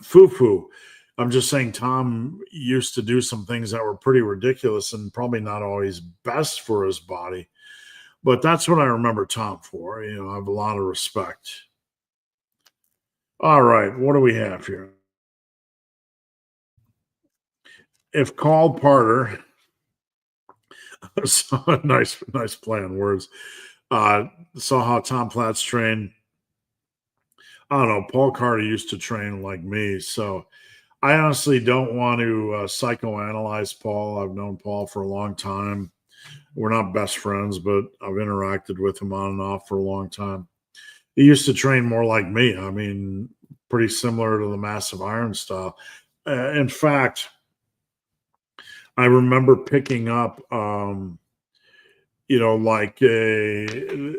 foo-foo. I'm just saying Tom used to do some things that were pretty ridiculous and probably not always best for his body. But that's what I remember Tom for. I have a lot of respect. All right, what do we have here? If called Parter, so nice play on words. Saw how Tom Plattz trained. I don't know. Paul Carter used to train like me, so I honestly don't want to psychoanalyze Paul. I've known Paul for a long time. We're not best friends, but I've interacted with him on and off for a long time. He used to train more like me. Pretty similar to the massive iron style. In fact, I remember picking up, he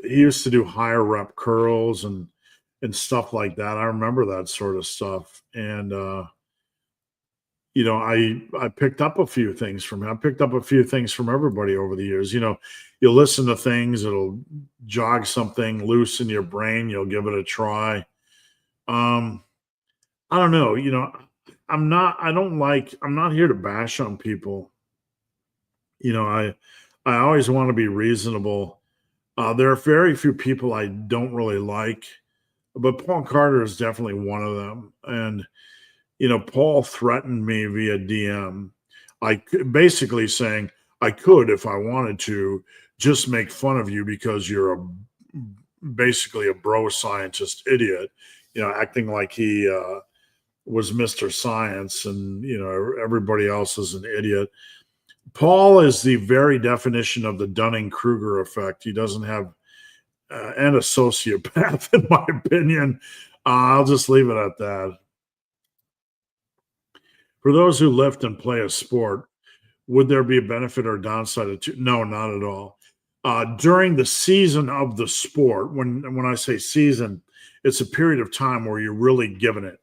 used to do higher rep curls and stuff like that. I remember that sort of stuff. And, I picked up a few things from him. I picked up a few things from everybody over the years. You'll listen to things, it'll jog something loose in your brain. You'll give it a try. I don't know. I'm not here to bash on people. I always want to be reasonable. There are very few people I don't really like, but Paul Carter is definitely one of them. And, Paul threatened me via DM. Basically saying I could, if I wanted to, just make fun of you because you're basically a bro scientist idiot, acting like he was Mr. Science, and everybody else is an idiot. Paul is the very definition of the Dunning-Kruger effect. He doesn't have and a sociopath, in my opinion. I'll just leave it at that. For those who lift and play a sport, would there be a benefit or downside to? No, not at all. During the season of the sport, when I say season, it's a period of time where you're really giving it.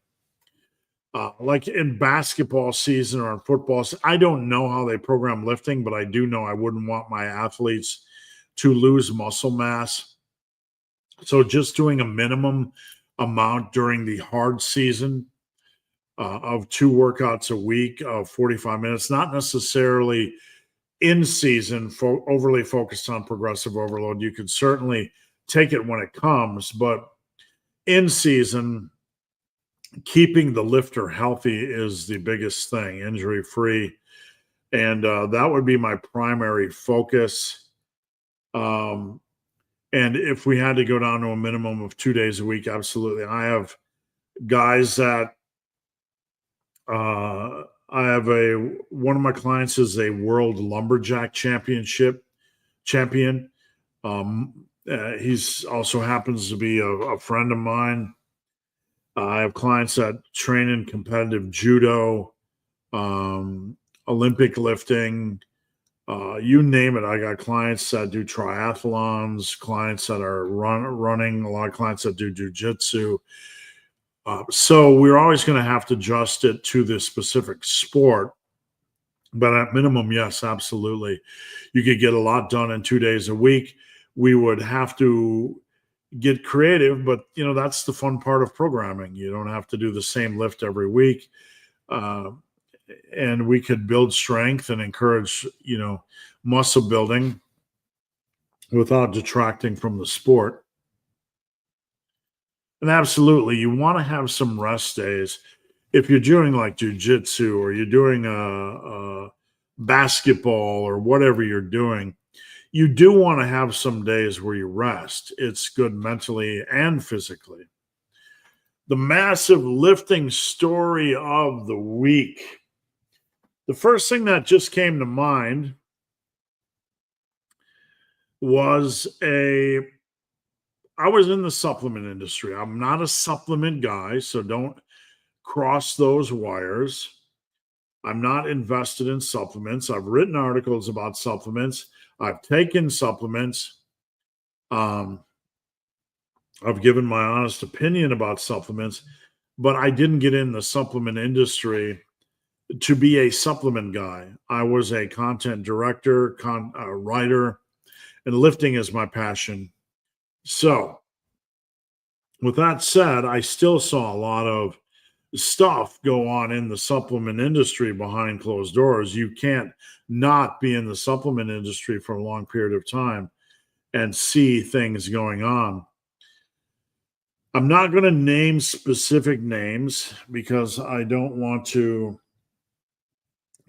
Like in basketball season or in football, I don't know how they program lifting, but I do know I wouldn't want my athletes to lose muscle mass. So just doing a minimum amount during the hard season of 2 workouts a week of 45 minutes, not necessarily in season overly focused on progressive overload. You could certainly take it when it comes, but in season, keeping the lifter healthy is the biggest thing, injury free. And that would be my primary focus. And if we had to go down to a minimum of 2 days a week, absolutely. I have guys that one of my clients is a world lumberjack champion. He's also happens to be a friend of mine. I have clients that train in competitive judo, Olympic lifting, you name it. I got clients that do triathlons, clients that are running, a lot of clients that do jujitsu. So we're always going to have to adjust it to the specific sport. But at minimum, yes, absolutely. You could get a lot done in 2 days a week. We would have to get creative, but that's the fun part of programming. You don't have to do the same lift every week. And we could build strength and encourage, muscle building without detracting from the sport. And absolutely, you want to have some rest days. If you're doing like jujitsu or you're doing a basketball or whatever you're doing, you do want to have some days where you rest. It's good mentally and physically. The massive lifting story of the week. The first thing that just came to mind was I was in the supplement industry. I'm not a supplement guy, so don't cross those wires. I'm not invested in supplements. I've written articles about supplements. I've taken supplements. I've given my honest opinion about supplements, but I didn't get in the supplement industry to be a supplement guy. I was a content director, writer, and lifting is my passion. So with that said, I still saw a lot of stuff go on in the supplement industry behind closed doors. You can't not be in the supplement industry for a long period of time and see things going on. I'm not going to name specific names because I don't want to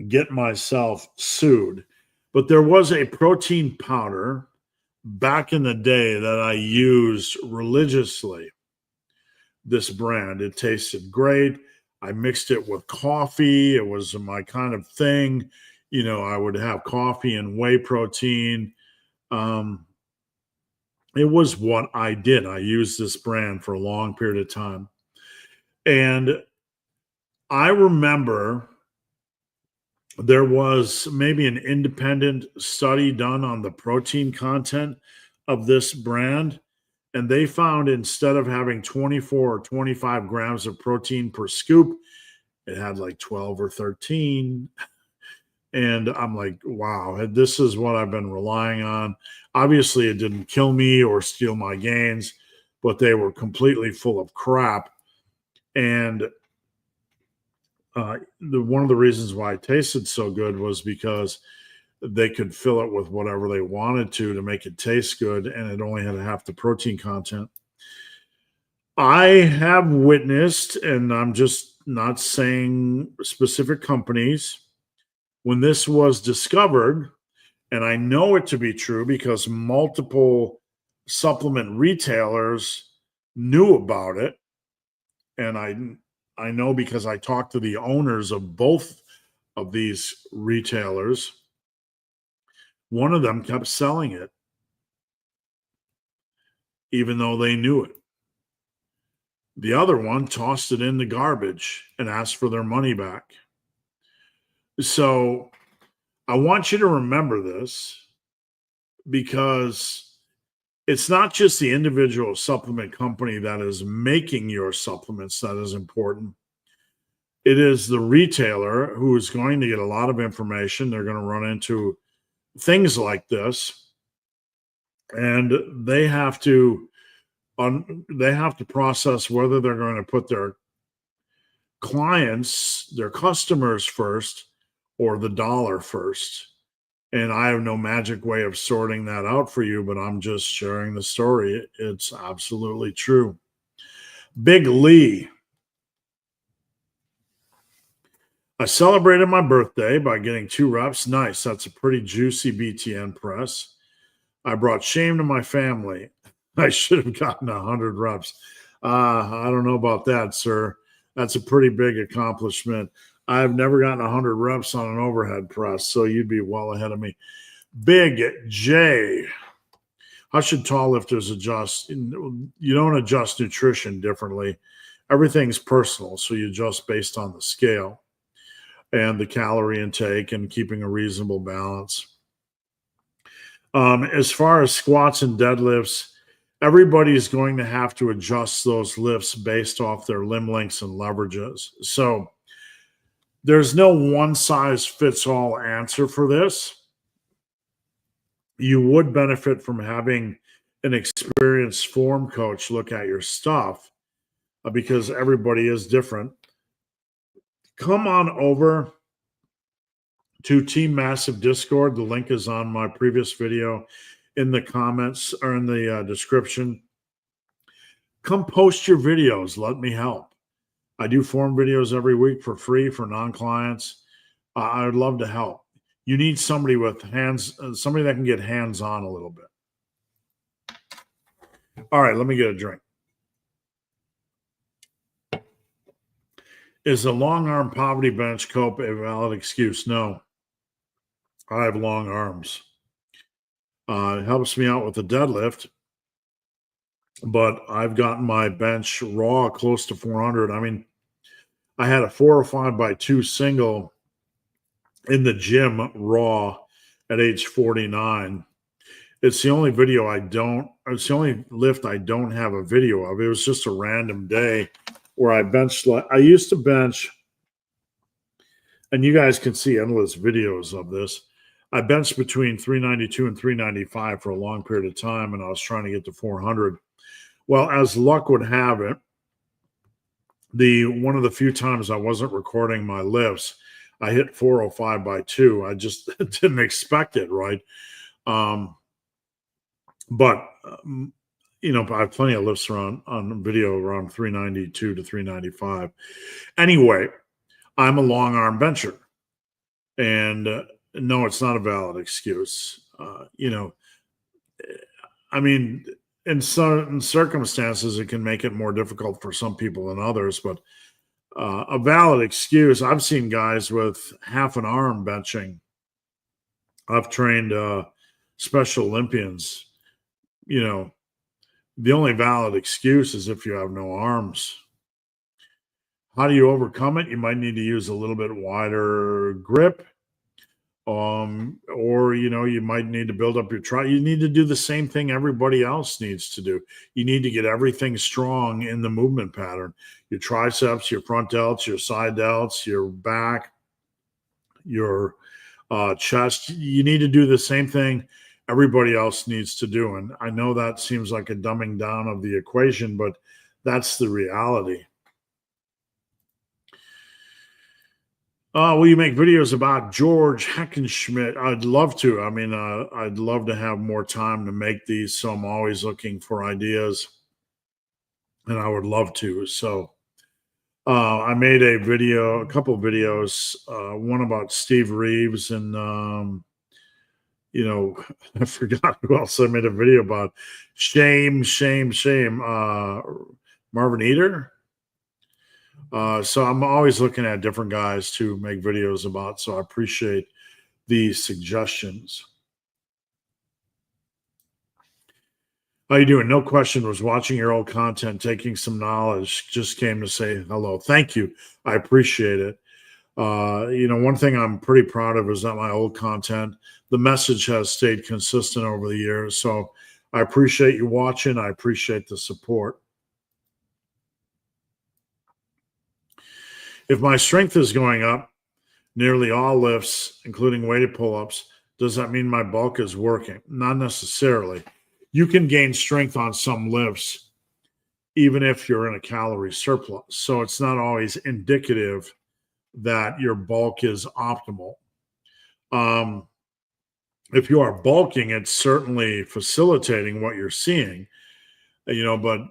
get myself sued. But there was a protein powder back in the day that I used religiously. This brand, it tasted great. I mixed it with coffee. It was my kind of thing. I would have coffee and whey protein. It was what I did. I used this brand for a long period of time. And I remember there was maybe an independent study done on the protein content of this brand. And they found instead of having 24 or 25 grams of protein per scoop, it had like 12 or 13. And I'm like, wow, this is what I've been relying on. Obviously, it didn't kill me or steal my gains, but they were completely full of crap. And one of the reasons why it tasted so good was because they could fill it with whatever they wanted to make it taste good, and it only had half the protein content. I have witnessed, and I'm just not saying specific companies, when this was discovered, and I know it to be true because multiple supplement retailers knew about it, and I know because I talked to the owners of both of these retailers. One of them kept selling it, even though they knew it. The other one tossed it in the garbage and asked for their money back. So I want you to remember this, because it's not just the individual supplement company that is making your supplements that is important. It is the retailer who is going to get a lot of information. They're going to run into things like this, and they have to process whether they're going to put their clients, their customers first, or the dollar first. And I have no magic way of sorting that out for you, but I'm just sharing the story. It's absolutely true. Big Lee. I celebrated my birthday by getting 2 reps. Nice. That's a pretty juicy BTN press. I brought shame to my family. I should have gotten 100 reps. I don't know about that, sir. That's a pretty big accomplishment. I've never gotten 100 reps on an overhead press, so you'd be well ahead of me. Big J. How should tall lifters adjust? You don't adjust nutrition differently. Everything's personal, so you adjust based on the scale and the calorie intake and keeping a reasonable balance. As far as squats and deadlifts, everybody's going to have to adjust those lifts based off their limb lengths and leverages. So there's no one-size-fits-all answer for this. You would benefit from having an experienced form coach look at your stuff, because everybody is different. Come on over to Team Massive Discord. The link is on my previous video in the comments or in the description. Come post your videos. Let me help. I do form videos every week for free for non-clients. I would love to help. You need somebody with hands, somebody that can get hands-on a little bit. All right, let me get a drink. Is a long arm poverty bench cope a valid excuse? No. I have long arms. It helps me out with the deadlift, but I've gotten my bench raw close to 400. I mean, I had a 405/2 single in the gym raw at age 49. It's the only it's the only lift I don't have a video of. It was just a random day where I benched. I used to bench, and you guys can see endless videos of this. I benched between 392 and 395 for a long period of time, and I was trying to get to 400. Well, as luck would have it, one of the few times I wasn't recording my lifts, I hit 405/2. I just didn't expect it, right? But I have plenty of lifts on video around 392 to 395. Anyway, I'm a long arm bencher, and no, it's not a valid excuse. I mean, in certain circumstances, it can make it more difficult for some people than others, but a valid excuse. I've seen guys with half an arm benching. I've trained Special Olympians. The only valid excuse is if you have no arms. How do you overcome it? You might need to use a little bit wider grip. Or you might need to build up your tri. You need to do the same thing everybody else needs to do. You need to get everything strong in the movement pattern. Your triceps, your front delts, your side delts, your back, your chest. You need to do the same thing everybody else needs to do. And I know that seems like a dumbing down of the equation, but that's the reality. Will you make videos about George Heckenschmidt? I'd love to. I mean, I'd love to have more time to make these, so I'm always looking for ideas, and I would love to. So I made a couple of videos, one about Steve Reeves, and I forgot who else I made a video about. Shame. Marvin Eder. So I'm always looking at different guys to make videos about. So I appreciate the suggestions. How you doing? No question. Was watching your old content, taking some knowledge. Just came to say hello. Thank you. I appreciate it. One thing I'm pretty proud of is that my old content, the message has stayed consistent over the years. So I appreciate you watching. I appreciate the support. If my strength is going up, nearly all lifts, including weighted pull-ups, does that mean my bulk is working? Not necessarily. You can gain strength on some lifts, even if you're in a calorie surplus. So it's not always indicative that your bulk is optimal. If you are bulking, it's certainly facilitating what you're seeing, but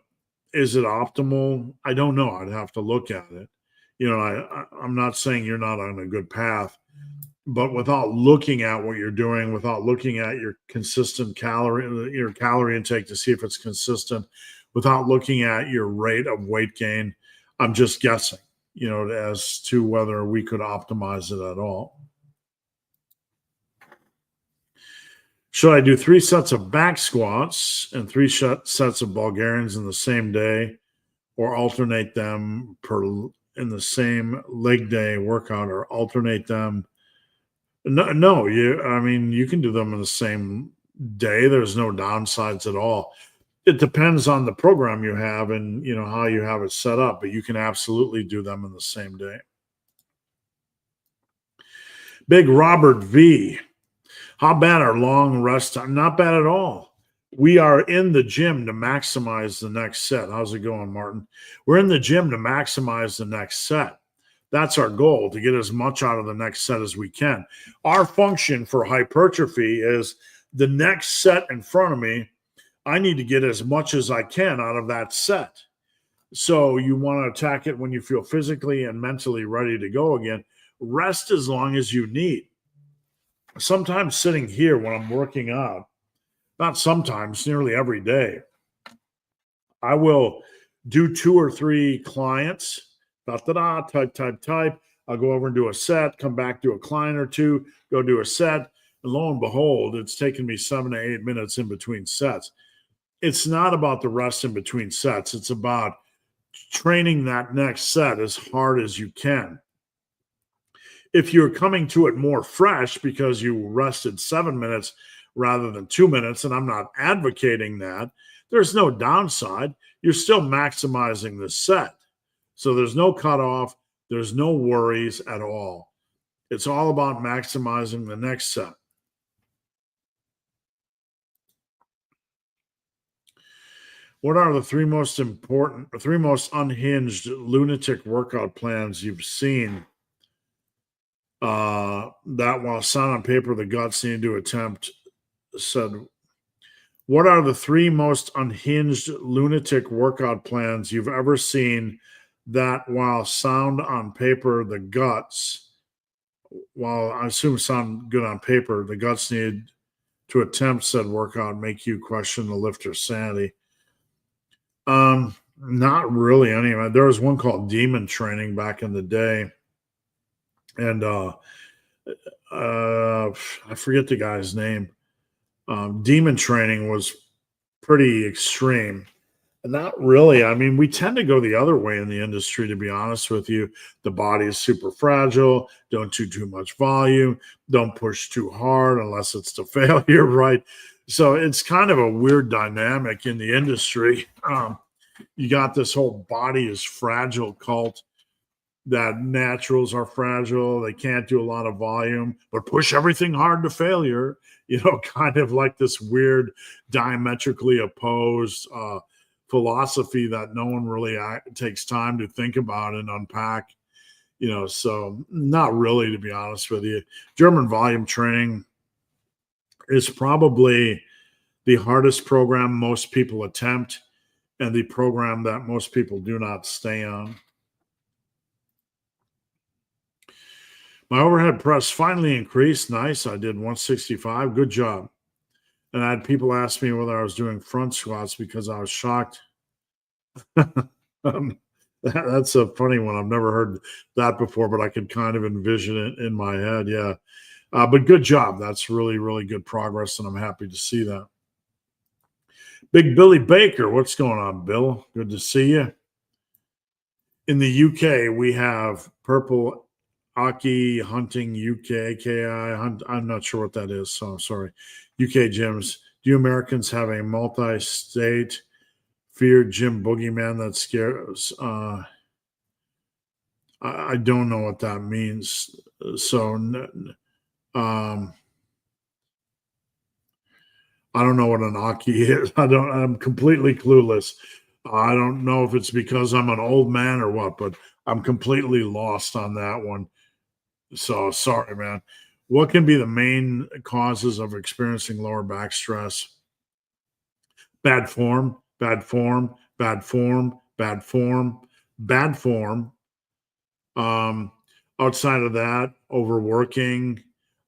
is it optimal? I don't know. I'd have to look at it. I'm not saying you're not on a good path, but without looking at what you're doing, without looking at your consistent your calorie intake to see if it's consistent, without looking at your rate of weight gain, I'm just guessing, as to whether we could optimize it at all. Should I do 3 sets of back squats and 3 sets of Bulgarians in the same day, or alternate them in the same leg day workout, or alternate them? No, you can do them in the same day. There's no downsides at all. It depends on the program you have and, how you have it set up, but you can absolutely do them in the same day. Big Robert V. How bad are long rest time? Not bad at all. We are in the gym to maximize the next set. How's it going, Martin? We're in the gym to maximize the next set. That's our goal, to get as much out of the next set as we can. Our function for hypertrophy is the next set in front of me, I need to get as much as I can out of that set. So you want to attack it when you feel physically and mentally ready to go again. Rest as long as you need. Sometimes sitting here when I'm working out, not sometimes, nearly every day, I will do 2 or 3 clients, type. I'll go over and do a set, come back, do a client or 2, go do a set. And lo and behold, it's taken me 7 to 8 minutes in between sets. It's not about the rest in between sets. It's about training that next set as hard as you can. If you're coming to it more fresh because you rested 7 minutes rather than 2 minutes, and I'm not advocating that, there's no downside. You're still maximizing the set. So there's no cutoff. There's no worries at all. It's all about maximizing the next set. What are the 3 most unhinged lunatic workout plans you've seen? That while sound on paper, the guts need to attempt, said, what are the 3 most unhinged lunatic workout plans you've ever seen that while sound on paper, the guts, while I assume sound good on paper, the guts need to attempt said workout, make you question the lifter's sanity? Not really anyway. There was one called Demon Training back in the day. And I forget the guy's name. Demon Training was pretty extreme. Not really. I mean, we tend to go the other way in the industry, to be honest with you. The body is super fragile. Don't do too much volume. Don't push too hard unless it's to failure, right? So it's kind of a weird dynamic in the industry. You got this whole body is fragile cult, that naturals are fragile. They can't do a lot of volume, but push everything hard to failure, kind of like this weird diametrically opposed philosophy that no one really takes time to think about and unpack, so not really, to be honest with you. German volume training is probably the hardest program most people attempt and the program that most people do not stay on. My overhead press finally increased. Nice. I did 165. Good job. And I had people ask me whether I was doing front squats because I was shocked. That's a funny one. I've never heard that before, but I could kind of envision it in my head. Yeah. But good job. That's really, really good progress, and I'm happy to see that. Big Billy Baker, what's going on, Bill? Good to see you. In the UK, we have Purple Aki Hunting UK, AKI. I'm not sure what that is, so I'm sorry. UK gyms. Do you Americans have a multi-state feared gym boogeyman that scares? I don't know what that means. So, I don't know what an Aki is. I'm completely clueless. I don't know if it's because I'm an old man or what, but I'm completely lost on that one. So sorry, man. What can be the main causes of experiencing lower back stress? Bad form, bad form, bad form, bad form, bad form. Outside of that, overworking,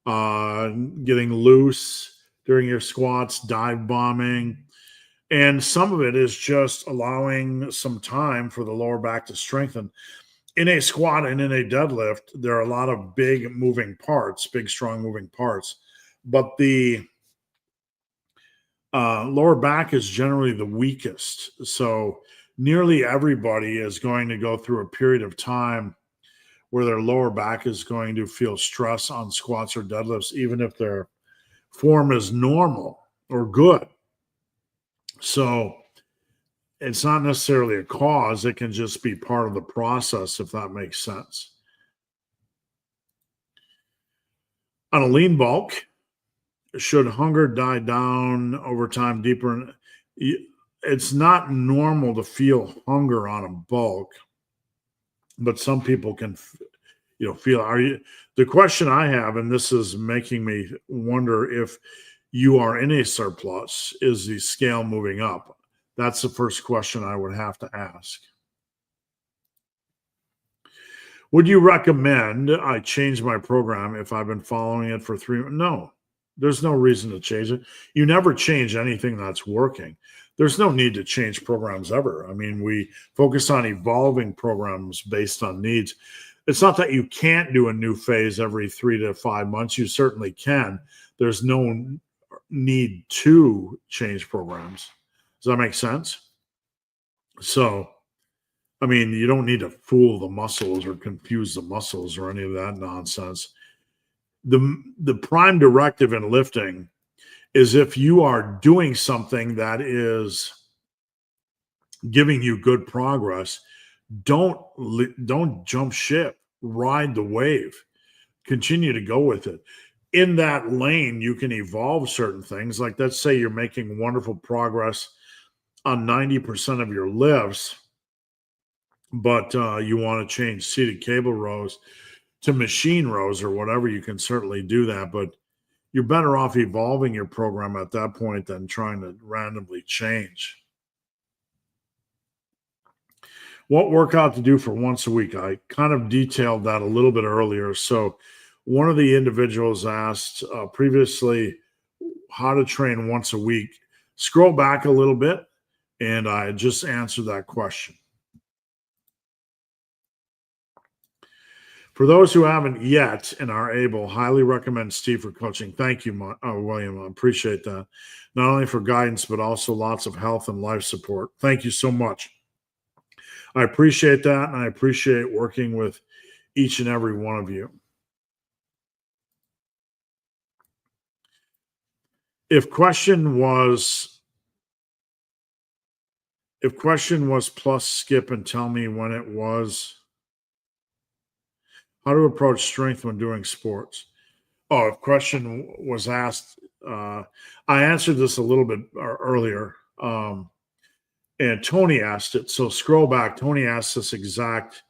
getting loose during your squats, dive bombing. And some of it is just allowing some time for the lower back to strengthen. In a squat and in a deadlift, there are a lot of big moving parts, big, strong moving parts. But the lower back is generally the weakest. So nearly everybody is going to go through a period of time where their lower back is going to feel stress on squats or deadlifts, even if their form is normal or good. So it's not necessarily a cause. It can just be part of the process, if that makes sense. On a lean bulk, should hunger die down over time deeper? It's not normal to feel hunger on a bulk, but some people can, feel. The question I have, and this is making me wonder if you are in a surplus, is the scale moving up? That's the first question I would have to ask. Would you recommend I change my program if I've been following it for 3 months? No, there's no reason to change it. You never change anything that's working. There's no need to change programs ever. I mean, we focus on evolving programs based on needs. It's not that you can't do a new phase every 3 to 5 months. You certainly can. There's no need to change programs. Does that make sense? So, I mean, you don't need to fool the muscles or confuse the muscles or any of that nonsense. The prime directive in lifting is if you are doing something that is giving you good progress, don't jump ship. Ride the wave. Continue to go with it. In that lane, you can evolve certain things. Like, let's say you're making wonderful progress on 90% of your lifts, but you want to change seated cable rows to machine rows or whatever. You can certainly do that, but you're better off evolving your program at that point than trying to randomly change. What workout to do for once a week? I kind of detailed that a little bit earlier. So one of the individuals asked previously how to train once a week. Scroll back a little bit, and I just answered that question. For those who haven't yet and are able, highly recommend Steve for coaching. Thank you, William. I appreciate that. Not only for guidance, but also lots of health and life support. Thank you so much. I appreciate that, and I appreciate working with each and every one of you. If question was plus skip and tell me when it was, how to approach strength when doing sports. Oh, if question was asked, I answered this a little bit earlier, and Tony asked it. So scroll back. Tony asked this exact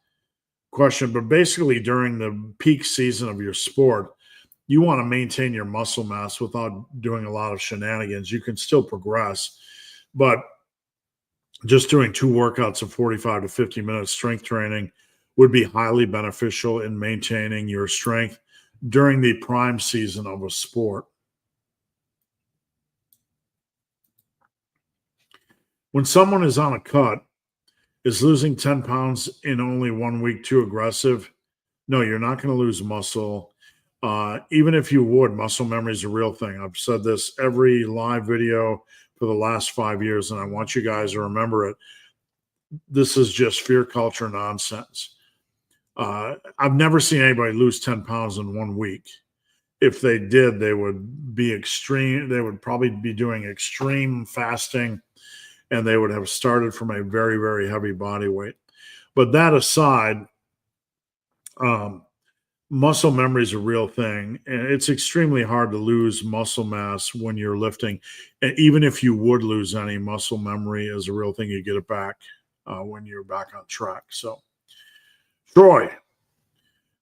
question, but basically during the peak season of your sport, you want to maintain your muscle mass without doing a lot of shenanigans. You can still progress, but just doing 2 workouts of 45 to 50 minutes strength training would be highly beneficial in maintaining your strength during the prime season of a sport. When someone is on a cut, Is losing 10 pounds in only 1 week too aggressive? No, you're not going to lose muscle. Even if you would, muscle memory is a real thing. I've said this every live video for the last 5 years, and I want you guys to remember it. This is just fear culture nonsense. I've never seen anybody lose 10 pounds in 1 week. If they did, they would be extreme. They would probably be doing extreme fasting, and they would have started from a very, very heavy body weight. But that aside, muscle memory is a real thing, and it's extremely hard to lose muscle mass when you're lifting. And even if you would lose any, muscle memory is a real thing. You get it back when you're back on track. So, Troy,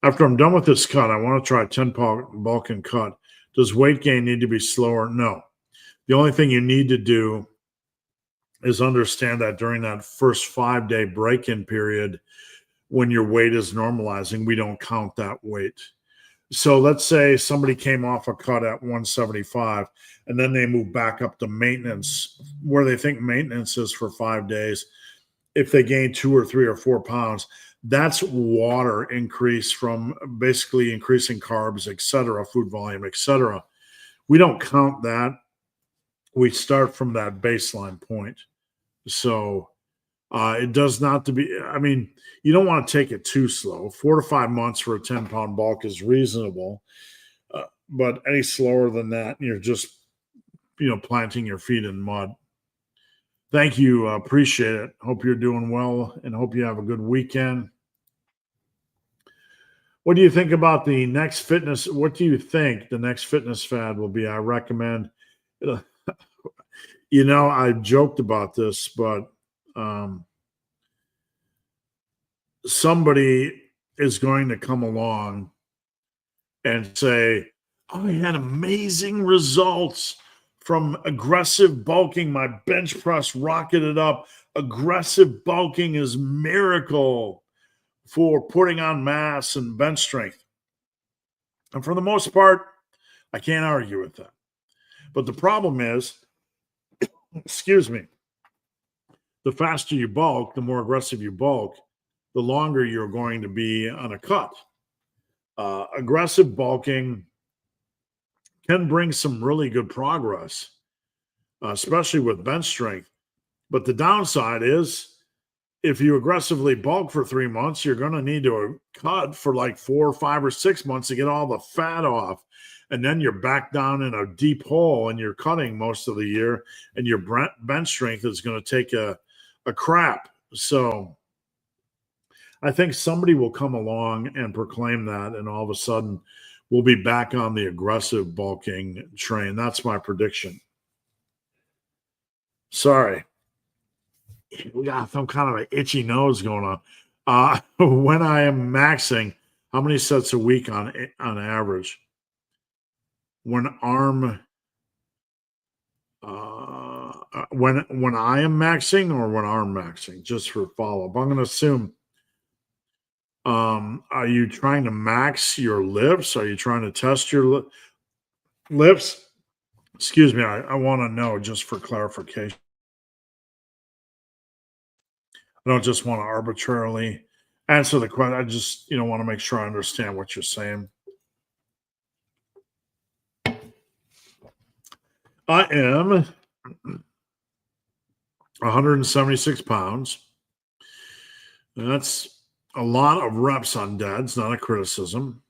after I'm done with this cut, I want to try a 10-pound bulk and cut. Does weight gain need to be slower? No. The only thing you need to do is understand that during that first 5-day break-in period, when your weight is normalizing, we don't count that weight. So let's say somebody came off a cut at 175 and then they move back up to maintenance, where they think maintenance is for 5 days. If they gain 2 or 3 or 4 pounds, that's water increase from basically increasing carbs, et cetera, food volume, et cetera. We don't count that. We start from that baseline point. So it does not to be, I mean, you don't want to take it too slow. 4 to 5 months for a 10-pound bulk is reasonable. But any slower than that, you're just, planting your feet in mud. Thank you. Appreciate it. Hope you're doing well and hope you have a good weekend. What do you think about the next fitness? What do you think the next fitness fad will be? I recommend, I joked about this, but somebody is going to come along and say, I had amazing results from aggressive bulking. My bench press rocketed up. Aggressive bulking is miracle for putting on mass and bench strength. And for the most part, I can't argue with that. But the problem is, excuse me, the faster you bulk, the more aggressive you bulk, the longer you're going to be on a cut. Aggressive bulking can bring some really good progress, especially with bench strength. But the downside is, if you aggressively bulk for 3 months, you're going to need to cut for like 4 or 5 or 6 months to get all the fat off. And then you're back down in a deep hole and you're cutting most of the year, and your bench strength is going to take a crap. So I think somebody will come along and proclaim that, and all of a sudden we'll be back on the aggressive bulking train. That's my prediction. Sorry. We got some kind of an itchy nose going on. When I am maxing, how many sets a week on average? When I am maxing, or when arm maxing, just for follow-up. I'm going to assume, are you trying to max your lifts? Are you trying to test your lifts? Excuse me. I want to know, just for clarification. I don't just want to arbitrarily answer the question. I just, want to make sure I understand what you're saying. I am 176 pounds. That's a lot of reps on deads, not a criticism.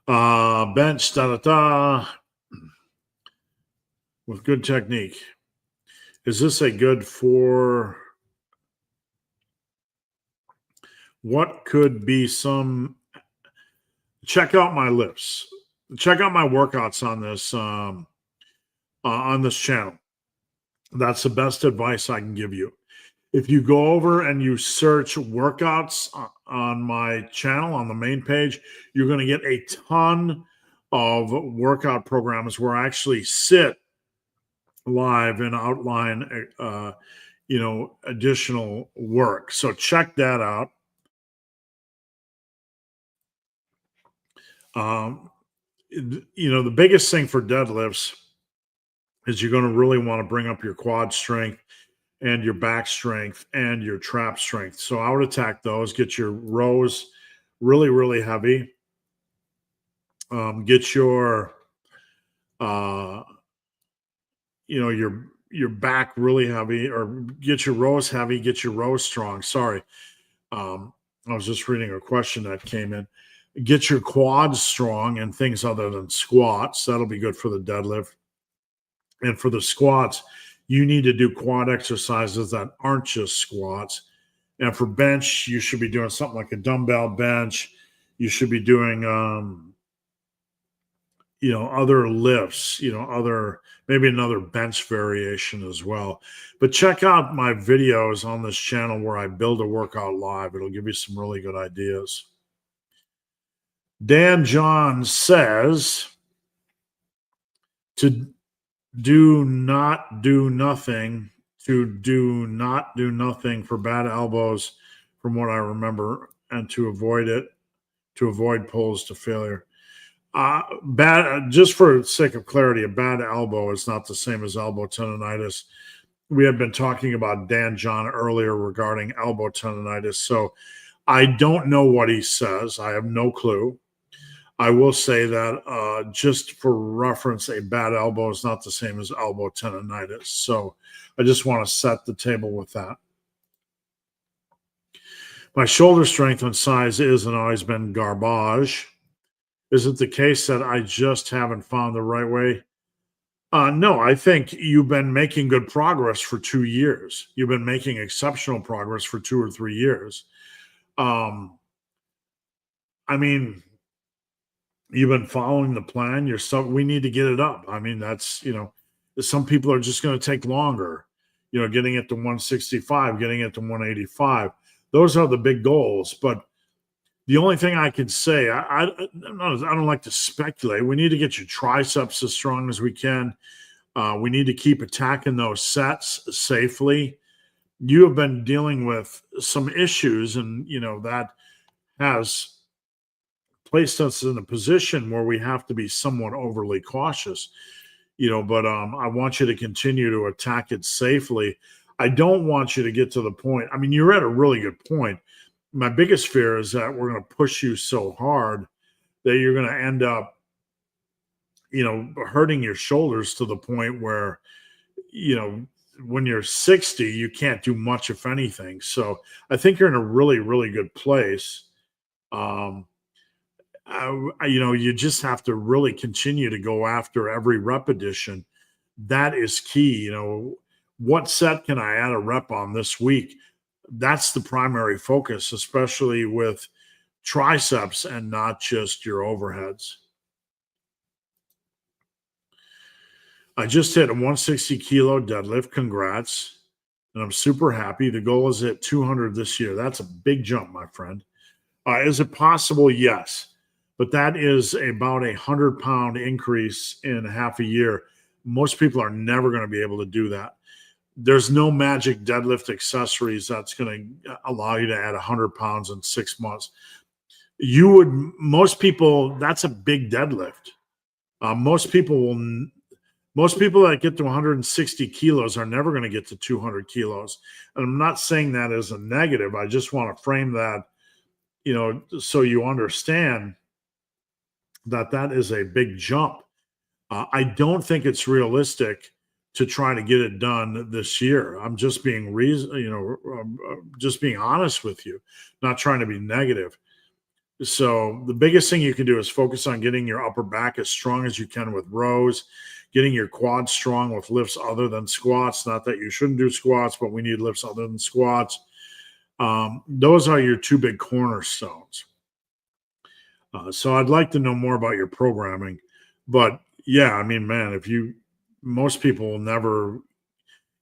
Bench, with good technique. Is this a good for what could be some? Check out my lifts. Check out my workouts on this channel. That's the best advice I can give you. If you go over and you search workouts on my channel on the main page, you're going to get a ton of workout programs where I actually sit live and outline additional work. So check that out. The biggest thing for deadlifts is you're going to really want to bring up your quad strength. and your back strength and your trap strength. So I would attack those. Get your rows really, really heavy. Get your your back really heavy, or get your rows heavy, get your rows strong. Sorry. I was just reading a question that came in. Get your quads strong and things other than squats. That'll be good for the deadlift. And for the squats, you need to do quad exercises that aren't just squats. And for bench, you should be doing something like a dumbbell bench. You should be doing other lifts, maybe another bench variation as well. But check out my videos on this channel where I build a workout live. It'll give you some really good ideas. Dan John says to do not do nothing for bad elbows, from what I remember, and to avoid pulls to failure. Just for sake of clarity, a bad elbow is not the same as elbow tendonitis. We had been talking about Dan John earlier regarding elbow tendonitis, so I don't know what he says. I have no clue. I will say that just for reference, a bad elbow is not the same as elbow tendonitis. So I just want to set the table with that. My shoulder strength and size is and always been garbage. Is it the case that I just haven't found the right way? No, I think you've been making good progress for 2 years. You've been making exceptional progress for 2 or 3 years. I mean, you've been following the plan. We need to get it up. I mean, that's, some people are just going to take longer, getting it to 165, getting it to 185. Those are the big goals. But the only thing I can say, I don't like to speculate. We need to get your triceps as strong as we can. We need to keep attacking those sets safely. You have been dealing with some issues, and, that has placed us in a position where we have to be somewhat overly cautious, but I want you to continue to attack it safely. I don't want you to get to the point. I mean, you're at a really good point. My biggest fear is that we're going to push you so hard that you're going to end up, hurting your shoulders to the point where, when you're 60, you can't do much, if anything. So I think you're in a really, really good place. You just have to really continue to go after every repetition. That is key. What set can I add a rep on this week? That's the primary focus, especially with triceps and not just your overheads. I just hit a 160 kilo deadlift. Congrats. And I'm super happy. The goal is at 200 this year. That's a big jump, my friend. Is it possible? Yes. But that is about 100-pound increase in half a year. Most people are never going to be able to do that. There's no magic deadlift accessories that's going to allow you to add 100 pounds in 6 months. Most people, that's a big deadlift. Most people that get to 160 kilos are never going to get to 200 kilos. And I'm not saying that as a negative. I just want to frame that, so you understand that is a big jump. I don't think it's realistic to try to get it done this year. I'm just being just being honest with you, not trying to be negative. So the biggest thing you can do is focus on getting your upper back as strong as you can with rows, getting your quads strong with lifts other than squats. Not that you shouldn't do squats, but we need lifts other than squats. Those are your 2 big cornerstones. So I'd like to know more about your programming. But yeah, I mean, man, most people will never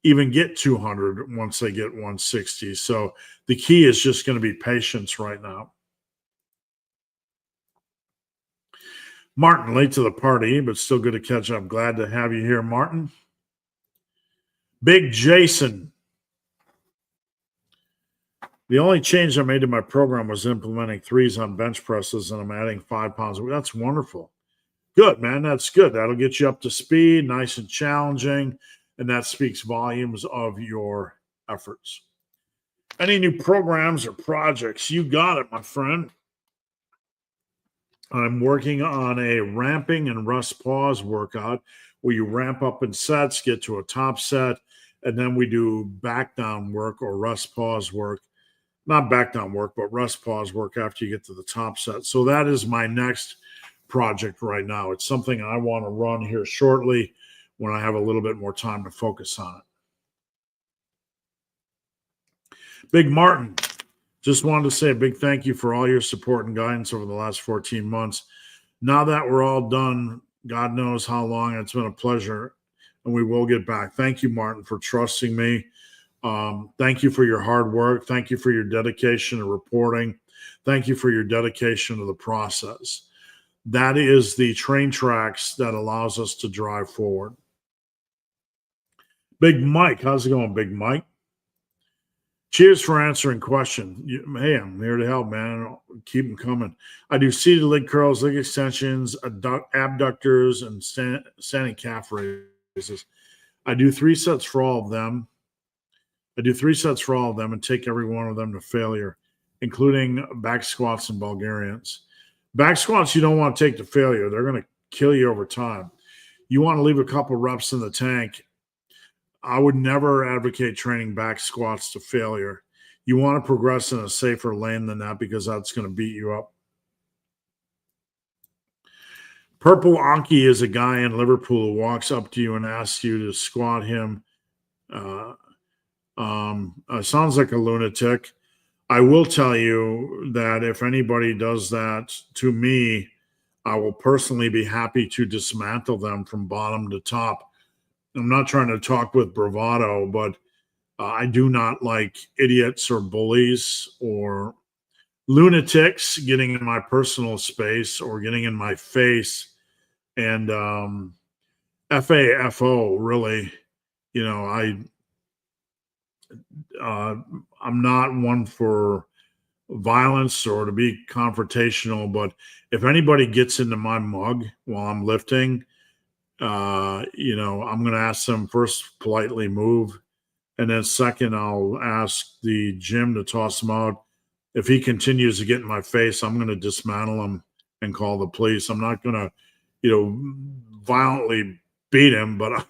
even get 200 once they get 160. So the key is just going to be patience right now. Martin, late to the party, but still good to catch up. Glad to have you here, Martin. Big Jason. The only change I made to my program was implementing 3s on bench presses, and I'm adding 5 pounds. That's wonderful. Good, man. That's good. That'll get you up to speed, nice and challenging, and that speaks volumes of your efforts. Any new programs or projects? You got it, my friend. I'm working on a ramping and rest pause workout where you ramp up in sets, get to a top set, and then we do back down work or rest pause work. Not back down work, but rest pause work after you get to the top set. So that is my next project right now. It's something I want to run here shortly when I have a little bit more time to focus on it. Big Martin, just wanted to say a big thank you for all your support and guidance over the last 14 months. Now that we're all done, God knows how long, it's been a pleasure, and we will get back. Thank you, Martin, for trusting me. Thank you for your hard work. Thank you for your dedication to reporting. Thank you for your dedication to the process. That is the train tracks that allows us to drive forward. Big Mike, how's it going, Big Mike? Cheers for answering questions. Hey, I'm here to help, man. Keep them coming. I do seated leg curls, leg extensions, abductors, and standing calf raises. I do 3 sets for all of them. And take every one of them to failure, including back squats and Bulgarians. Back squats you don't want to take to failure. They're going to kill you over time. You want to leave a couple reps in the tank. I would never advocate training back squats to failure. You want to progress in a safer lane than that because that's going to beat you up. Purple Anki is a guy in Liverpool who walks up to you and asks you to squat him. Sounds like a lunatic. I will tell you that if anybody does that to me, I will personally be happy to dismantle them from bottom to top. I'm not trying to talk with bravado, but I do not like idiots or bullies or lunatics getting in my personal space or getting in my face. And FAFO, really, I'm not one for violence or to be confrontational, but if anybody gets into my mug while I'm lifting, I'm going to ask them first politely move, and then second I'll ask the gym to toss him out. If he continues to get in my face, I'm going to dismantle him and call the police. I'm not going to, violently beat him, but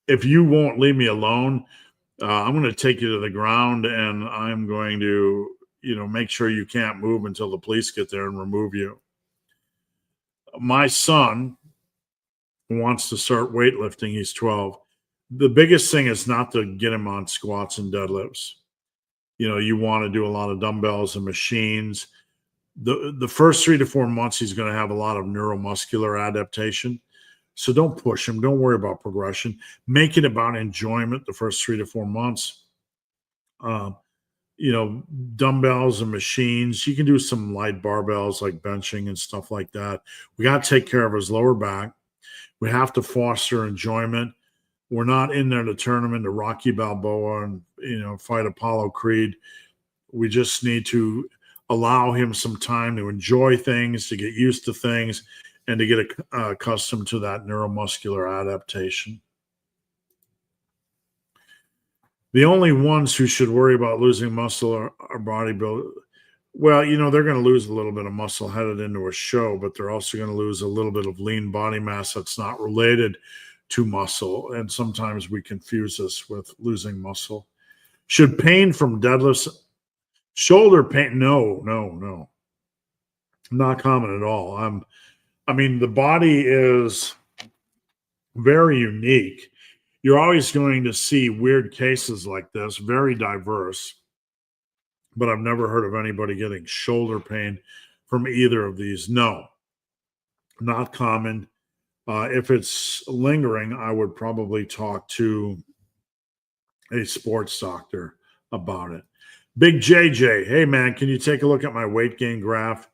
if you won't leave me alone, I'm going to take you to the ground, and I'm going to, make sure you can't move until the police get there and remove you. My son wants to start weightlifting. He's 12. The biggest thing is not to get him on squats and deadlifts. You want to do a lot of dumbbells and machines. The first 3 to 4 months, he's going to have a lot of neuromuscular adaptation. So don't push him. Don't worry about progression. Make it about enjoyment the first 3 to 4 months. Dumbbells and machines. You can do some light barbells like benching and stuff like that. We got to take care of his lower back. We have to foster enjoyment. We're not in there to turn him into Rocky Balboa and, fight Apollo Creed. We just need to allow him some time to enjoy things, to get used to things, and to get accustomed to that neuromuscular adaptation. The only ones who should worry about losing muscle are bodybuilders. Well, they're going to lose a little bit of muscle headed into a show, but they're also going to lose a little bit of lean body mass that's not related to muscle. And sometimes we confuse this with losing muscle. Should pain from deadlifts, shoulder pain? No. Not common at all. The body is very unique. You're always going to see weird cases like this, very diverse. But I've never heard of anybody getting shoulder pain from either of these. No, not common. If it's lingering, I would probably talk to a sports doctor about it. Big JJ, hey man, can you take a look at my weight gain graph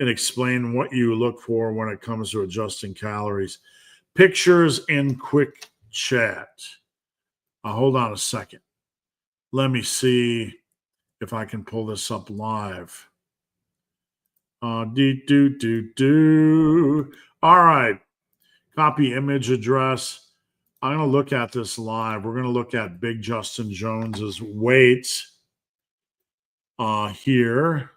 and explain what you look for when it comes to adjusting calories? Pictures in quick chat. Hold on a second. Let me see if I can pull this up live. All right. Copy image address. I'm going to look at this live. We're going to look at Big Justin Jones's weight here.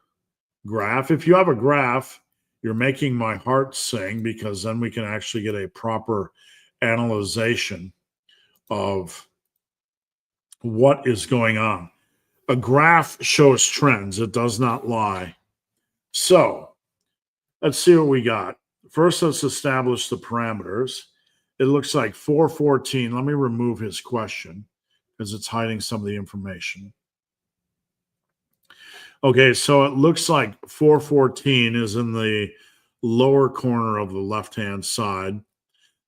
Graph. If you have a graph, you're making my heart sing, because then we can actually get a proper analyzation of what is going on. A graph shows trends. It does not lie. So let's see what we got. First, let's establish the parameters. It looks like 414. Let me remove his question because it's hiding some of the information. Okay, so it looks like 414 is in the lower corner of the left-hand side.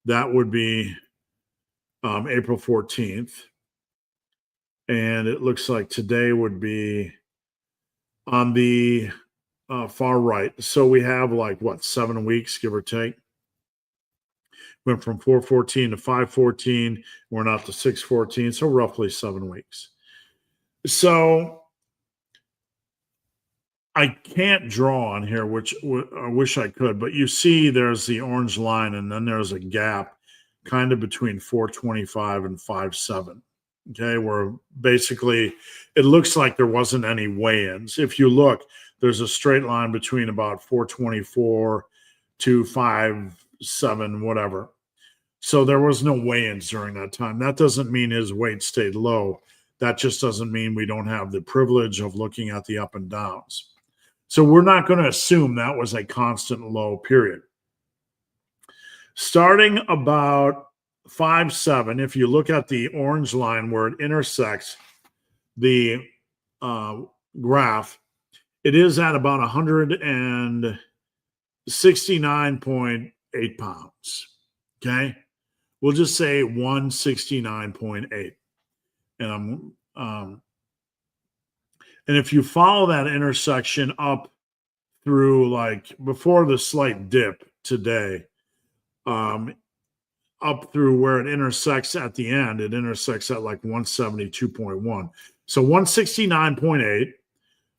That would be April 14th. And it looks like today would be on the far right. So we have like, what, 7 weeks, give or take? Went from 414 to 514. We're not to 614, so roughly 7 weeks. So I can't draw on here, which I wish I could, but you see there's the orange line, and then there's a gap kind of between 425 and 57. Okay, where basically it looks like there wasn't any weigh-ins. If you look, there's a straight line between about 424 to 57, whatever. So there was no weigh-ins during that time. That doesn't mean his weight stayed low. That just doesn't mean we don't have the privilege of looking at the up and downs. So we're not going to assume that was a constant low period. Starting about 5'7", if you look at the orange line where it intersects the graph, it is at about 169.8 pounds. Okay, we'll just say 169.8, and and if you follow that intersection up through, like, before the slight dip today, up through where it intersects at the end, it intersects at like 172.1. So 169.8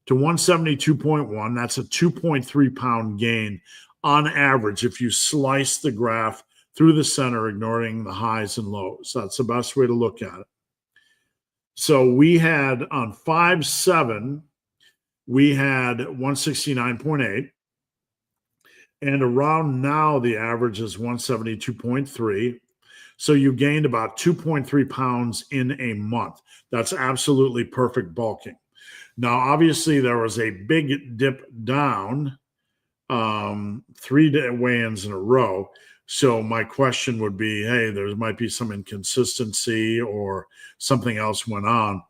to 172.1, that's a 2.3 pound gain on average if you slice the graph through the center, ignoring the highs and lows. That's the best way to look at it. So we had on 5'7", we had 169.8. And around now, the average is 172.3. So you gained about 2.3 pounds in a month. That's absolutely perfect bulking. Now, obviously, there was a big dip down, 3 weigh-ins in a row. So my question would be, hey, there might be some inconsistency or something else went on.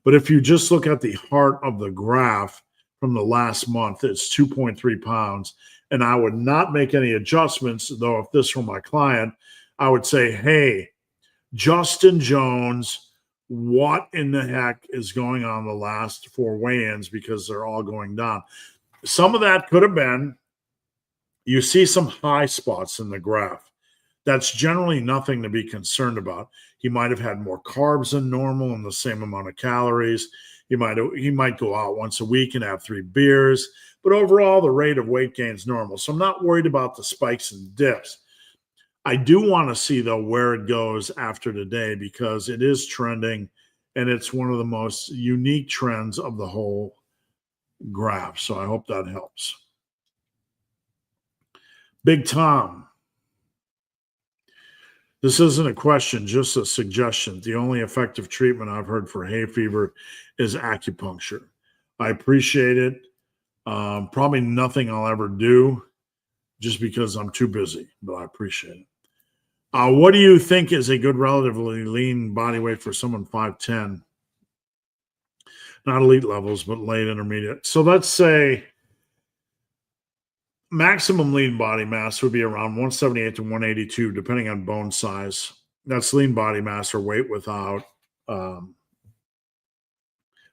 But if you just look at the heart of the graph from the last month, it's 2.3 pounds. And I would not make any adjustments, though. If this were my client, I would say, hey, Justin Jones, what in the heck is going on the last 4 weigh-ins, because they're all going down. Some of that could have been, you see some high spots in the graph. That's generally nothing to be concerned about. He might have had more carbs than normal and the same amount of calories. He might go out once a week and have 3 beers. But overall, the rate of weight gain is normal. So I'm not worried about the spikes and dips. I do want to see, though, where it goes after today, because it is trending, and it's one of the most unique trends of the whole graph. So I hope that helps. Big Tom. This isn't a question, just a suggestion. The only effective treatment I've heard for hay fever is acupuncture. I appreciate it. Probably nothing I'll ever do, just because I'm too busy, but I appreciate it. What do you think is a good relatively lean body weight for someone 5'10"? Not elite levels, but late intermediate. So let's say maximum lean body mass would be around 178 to 182, depending on bone size. That's lean body mass, or weight without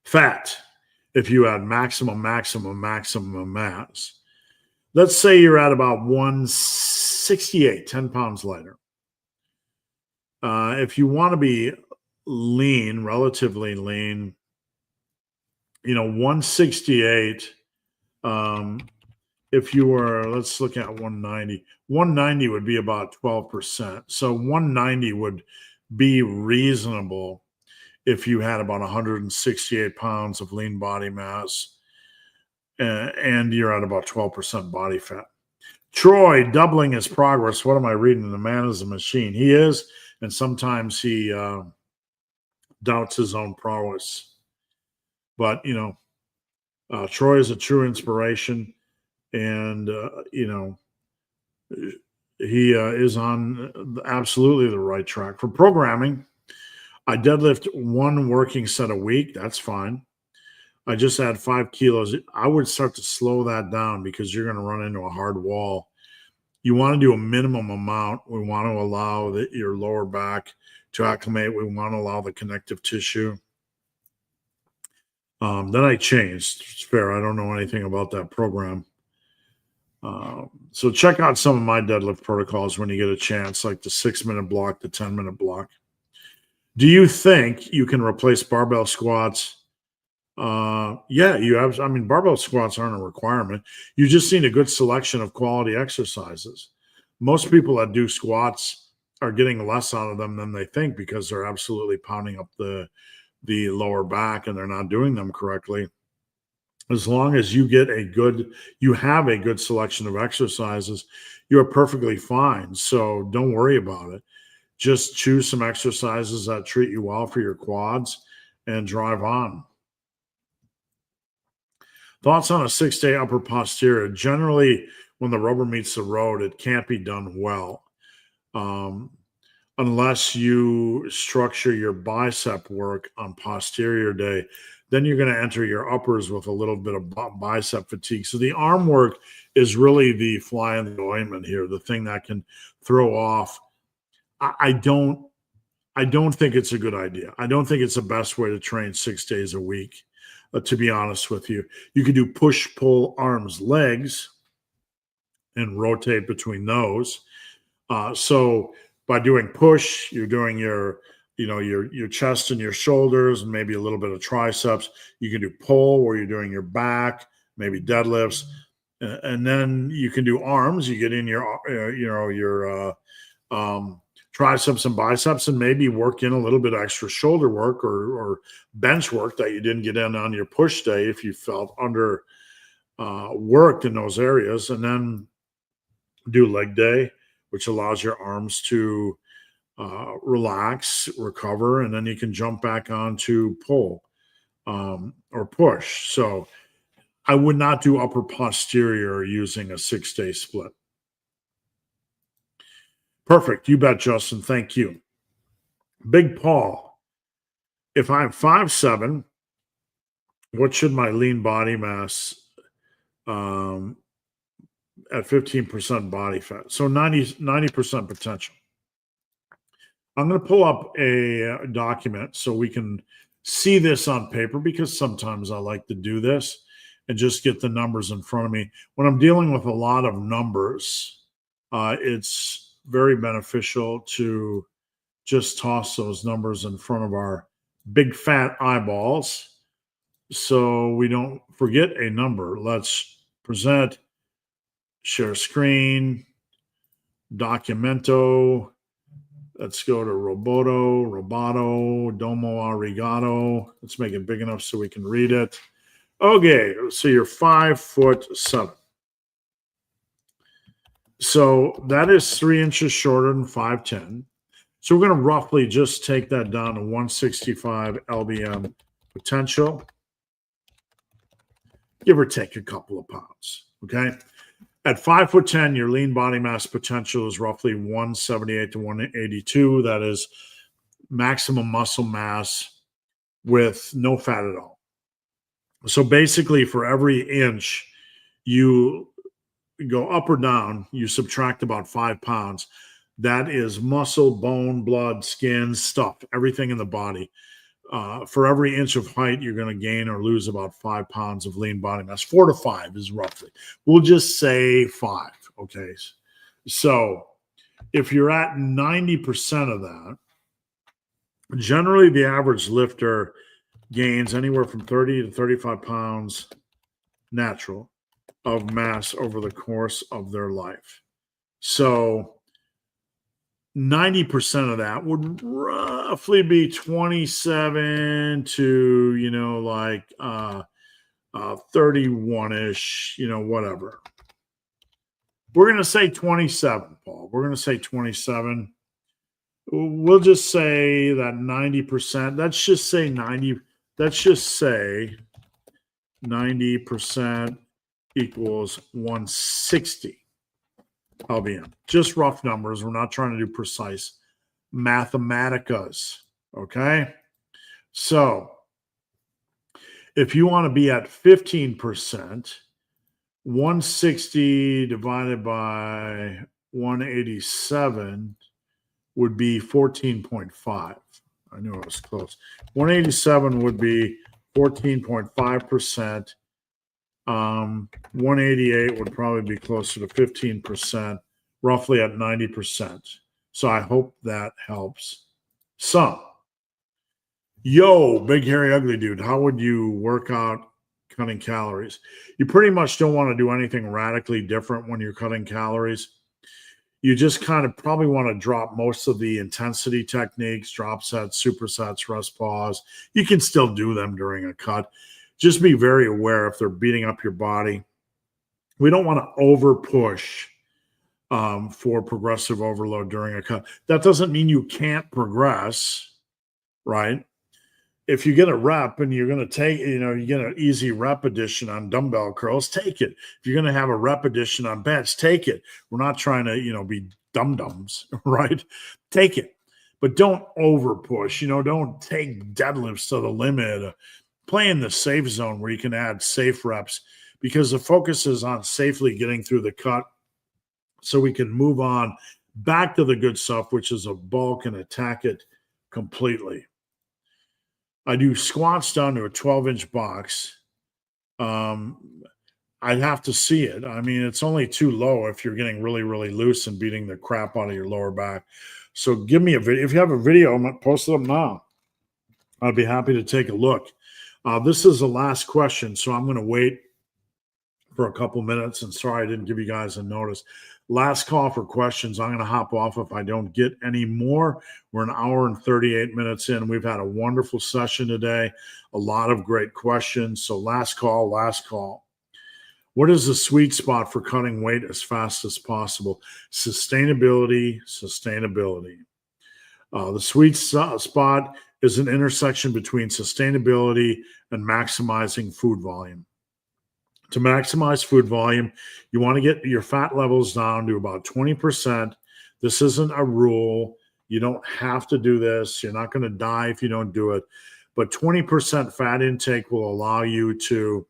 fat. If you had maximum mass. Let's say you're at about 168, 10 pounds lighter. If you want to be lean, relatively lean, 168 if you were, let's look at 190. 190 would be about 12%. So 190 would be reasonable if you had about 168 pounds of lean body mass and you're at about 12% body fat. Troy doubling his progress. What am I reading? The man is a machine. He is, and sometimes he doubts his own prowess. But, Troy is a true inspiration, and, he is on absolutely the right track. For programming, I deadlift one working set a week. That's fine. I just add 5 kilos. I would start to slow that down because you're going to run into a hard wall. You want to do a minimum amount. We want to allow your lower back to acclimate. We want to allow the connective tissue. Then I changed. It's fair. I don't know anything about that program. So check out some of my deadlift protocols when you get a chance, like the 6-minute block, the 10-minute block. Do you think you can replace barbell squats? Yeah, you have. I mean, barbell squats aren't a requirement. You just need a good selection of quality exercises. Most people that do squats are getting less out of them than they think because they're absolutely pounding up the lower back and they're not doing them correctly. As long as you have a good selection of exercises, you're perfectly fine. So don't worry about it. Just choose some exercises that treat you well for your quads and drive on. Thoughts on a 6-day upper posterior? Generally, when the rubber meets the road, it can't be done well unless you structure your bicep work on posterior day. Then you're going to enter your uppers with a little bit of bicep fatigue. So the arm work is really the fly in the ointment here, the thing that can throw off. I don't think it's a good idea. I don't think it's the best way to train 6 days a week. To be honest with you, you could do push, pull, arms, legs, and rotate between those. So by doing push, you're doing your chest and your shoulders, and maybe a little bit of triceps. You can do pull, where you're doing your back, maybe deadlifts, and then you can do arms. You get in your triceps and biceps, and maybe work in a little bit of extra shoulder work or bench work that you didn't get in on your push day if you felt under worked in those areas. And then do leg day, which allows your arms to relax, recover, and then you can jump back onto pull or push. So I would not do upper posterior using a 6-day split. Perfect. You bet, Justin. Thank you. Big Paul, if I'm 5'7", what should my lean body mass at 15% body fat? So 90% potential. I'm going to pull up a document so we can see this on paper, because sometimes I like to do this and just get the numbers in front of me. When I'm dealing with a lot of numbers, it's very beneficial to just toss those numbers in front of our big fat eyeballs so we don't forget a number. Let's present, share screen, documento. Let's go to Roboto, Domo Arigato. Let's make it big enough so we can read it. Okay, so you're 5'7". So that is 3 inches shorter than 5'10". So we're going to roughly just take that down to 165 LBM potential, give or take a couple of pounds. Okay. At 5'10", your lean body mass potential is roughly 178 to 182. That is maximum muscle mass with no fat at all. So basically, for every inch you go up or down, you subtract about 5 pounds. That is muscle, bone, blood, skin, stuff, everything in the body. For every inch of height, you're going to gain or lose about 5 pounds of lean body mass. 4 to 5 is roughly. We'll just say 5. Okay. So if you're at 90% of that, generally the average lifter gains anywhere from 30 to 35 pounds natural of mass over the course of their life. So 90% of that would roughly be 27 to, like 31-ish, whatever. We're going to say 27, Paul. We're going to say 27. We'll just say that 90%. Let's just say 90. Let's just say 90% equals 160 LBM. Just rough numbers. We're not trying to do precise mathematicas. Okay. So if you want to be at 15%, 160 divided by 187 would be 14.5. I knew it was close. 187 would be 14.5%. 188 would probably be closer to 15%, roughly at 90%. So I hope that helps some. Yo, big, hairy, ugly dude, how would you work out cutting calories? You pretty much don't want to do anything radically different when you're cutting calories. You just kind of probably want to drop most of the intensity techniques, drop sets, supersets, rest pause. You can still do them during a cut. Just be very aware if they're beating up your body. We don't want to over push for progressive overload during a cut. That doesn't mean you can't progress, right? If you get a rep and you're going to take, you get an easy rep addition on dumbbell curls, take it. If you're going to have a rep addition on bench, take it. We're not trying to, be dum-dums, right? Take it. But don't over push, don't take deadlifts to the limit. Play in the safe zone where you can add safe reps, because the focus is on safely getting through the cut so we can move on back to the good stuff, which is a bulk and attack it completely. I do squats down to a 12-inch box. I'd have to see it. I mean, it's only too low if you're getting really, really loose and beating the crap out of your lower back. So give me a video. If you have a video, I'm going to post it up now. I'd be happy to take a look. This is the last question, so I'm going to wait for a couple minutes. And sorry I didn't give you guys a notice. Last call for questions. I'm going to hop off if I don't get any more. We're an hour and 38 minutes in. We've had a wonderful session today. A lot of great questions. So last call, last call. What is the sweet spot for cutting weight as fast as possible? Sustainability, sustainability. The sweet spot is an intersection between sustainability and maximizing food volume. To maximize food volume, you want to get your fat levels down to about 20%. This isn't a rule. You don't have to do this. You're not going to die if you don't do it. But 20% fat intake will allow you to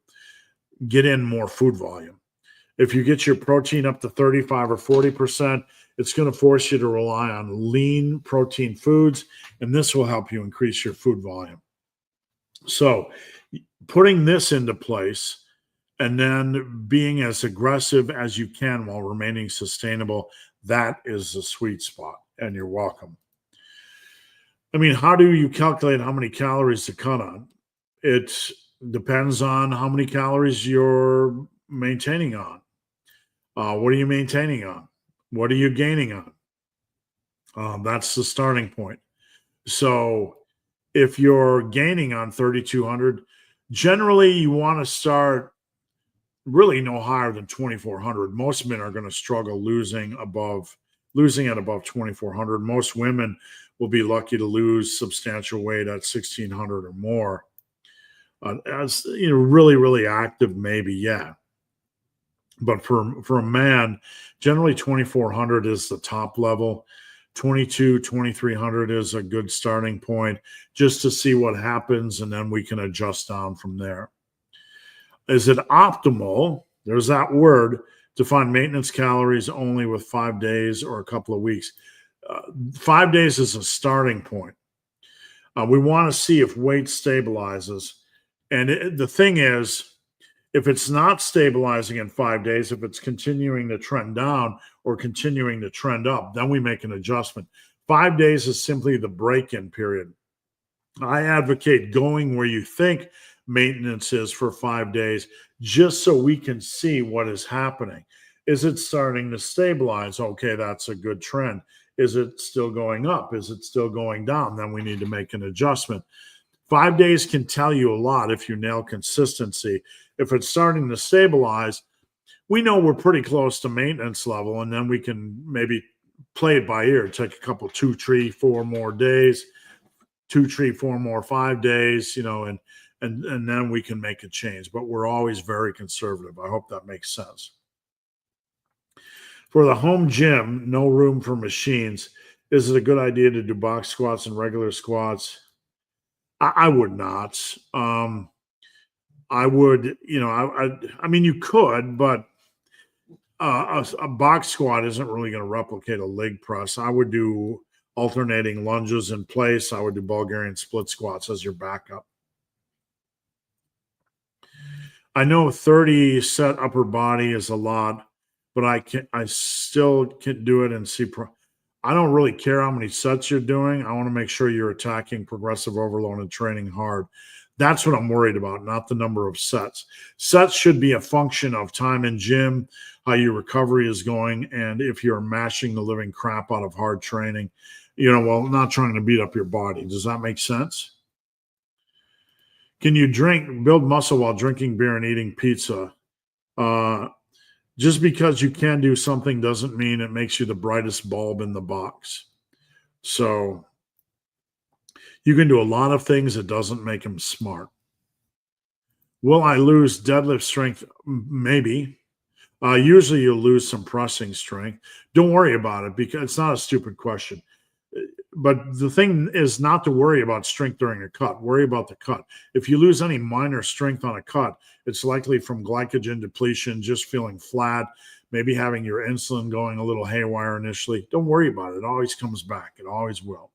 get in more food volume. If you get your protein up to 35 or 40%, it's going to force you to rely on lean protein foods, and this will help you increase your food volume. So putting this into place and then being as aggressive as you can while remaining sustainable, that is the sweet spot, and you're welcome. I mean, how do you calculate how many calories to cut on? It depends on how many calories you're maintaining on. What are you maintaining on? What are you gaining on? That's the starting point. So if you're gaining on 3,200, generally you want to start really no higher than 2,400. Most men are going to struggle losing at above 2,400. Most women will be lucky to lose substantial weight at 1,600 or more. As really, really active, maybe, yeah. But for a man, generally 2,400 is the top level. 2,300 is a good starting point just to see what happens, and then we can adjust down from there. Is it optimal? There's that word, to find maintenance calories only with 5 days or a couple of weeks. 5 days is a starting point. We want to see if weight stabilizes. And the thing is, if it's not stabilizing in 5 days, if it's continuing to trend down or continuing to trend up, then we make an adjustment. 5 days is simply the break-in period. I advocate going where you think maintenance is for 5 days, just so we can see what is happening. Is it starting to stabilize? Okay, that's a good trend. Is it still going up? Is it still going down? Then we need to make an adjustment. 5 days can tell you a lot if you nail consistency. If it's starting to stabilize, we know we're pretty close to maintenance level, and then we can maybe play it by ear. Take a couple, 2, 3, 4 more days, 2, 3, 4 more 5 days, and then we can make a change. But we're always very conservative. I hope that makes sense. For the home gym, no room for machines. Is it a good idea to do box squats and regular squats? I would not. I would, I mean, you could, but a box squat isn't really going to replicate a leg press. I would do alternating lunges in place. I would do Bulgarian split squats as your backup. I know 30 set upper body is a lot, but I still can do it and see. I don't really care how many sets you're doing. I want to make sure you're attacking progressive overload and training hard. That's what I'm worried about, not the number of sets. Sets should be a function of time in gym, how your recovery is going, and if you're mashing the living crap out of hard training, not trying to beat up your body. Does that make sense? Can you build muscle while drinking beer and eating pizza? Just because you can do something doesn't mean it makes you the brightest bulb in the box. So you can do a lot of things. It doesn't make them smart. Will I lose deadlift strength? Maybe. Usually you'll lose some pressing strength. Don't worry about it because it's not a stupid question. But the thing is not to worry about strength during a cut. Worry about the cut. If you lose any minor strength on a cut, it's likely from glycogen depletion, just feeling flat, maybe having your insulin going a little haywire initially. Don't worry about it. It always comes back. It always will.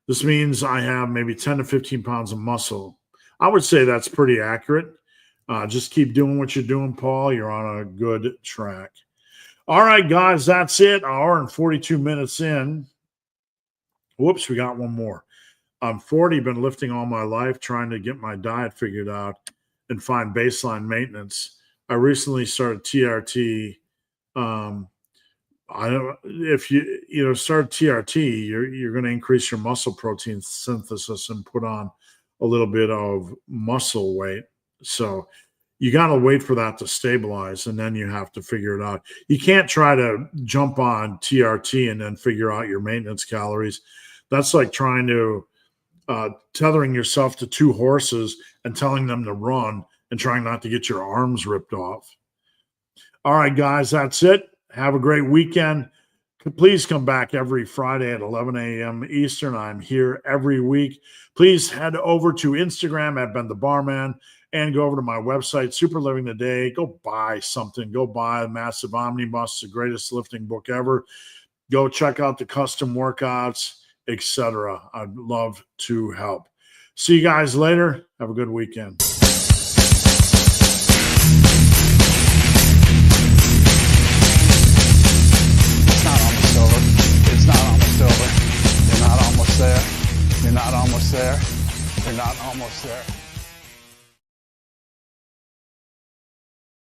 This means I have maybe 10 to 15 pounds of muscle. I would say that's pretty accurate. Just keep doing what you're doing, Paul. You're on a good track. All right, guys, that's it. An hour and 42 minutes in. Whoops, we got one more. I'm 40, been lifting all my life, trying to get my diet figured out and find baseline maintenance. I recently started TRT. If you start TRT, you're going to increase your muscle protein synthesis and put on a little bit of muscle weight. So you got to wait for that to stabilize, and then you have to figure it out. You can't try to jump on TRT and then figure out your maintenance calories. That's like trying to tethering yourself to 2 horses and telling them to run and trying not to get your arms ripped off. All right, guys, that's it. Have a great weekend. Please come back every Friday at 11 a.m. Eastern. I'm here every week. Please head over to Instagram at Ben the Barman and go over to my website, Super Living the Day. Go buy something. Go buy a Massive Omnibus, the greatest lifting book ever. Go check out the custom workouts, etc. I'd love to help. See you guys later. Have a good weekend. You're not almost there. You're not almost there. You're not almost there.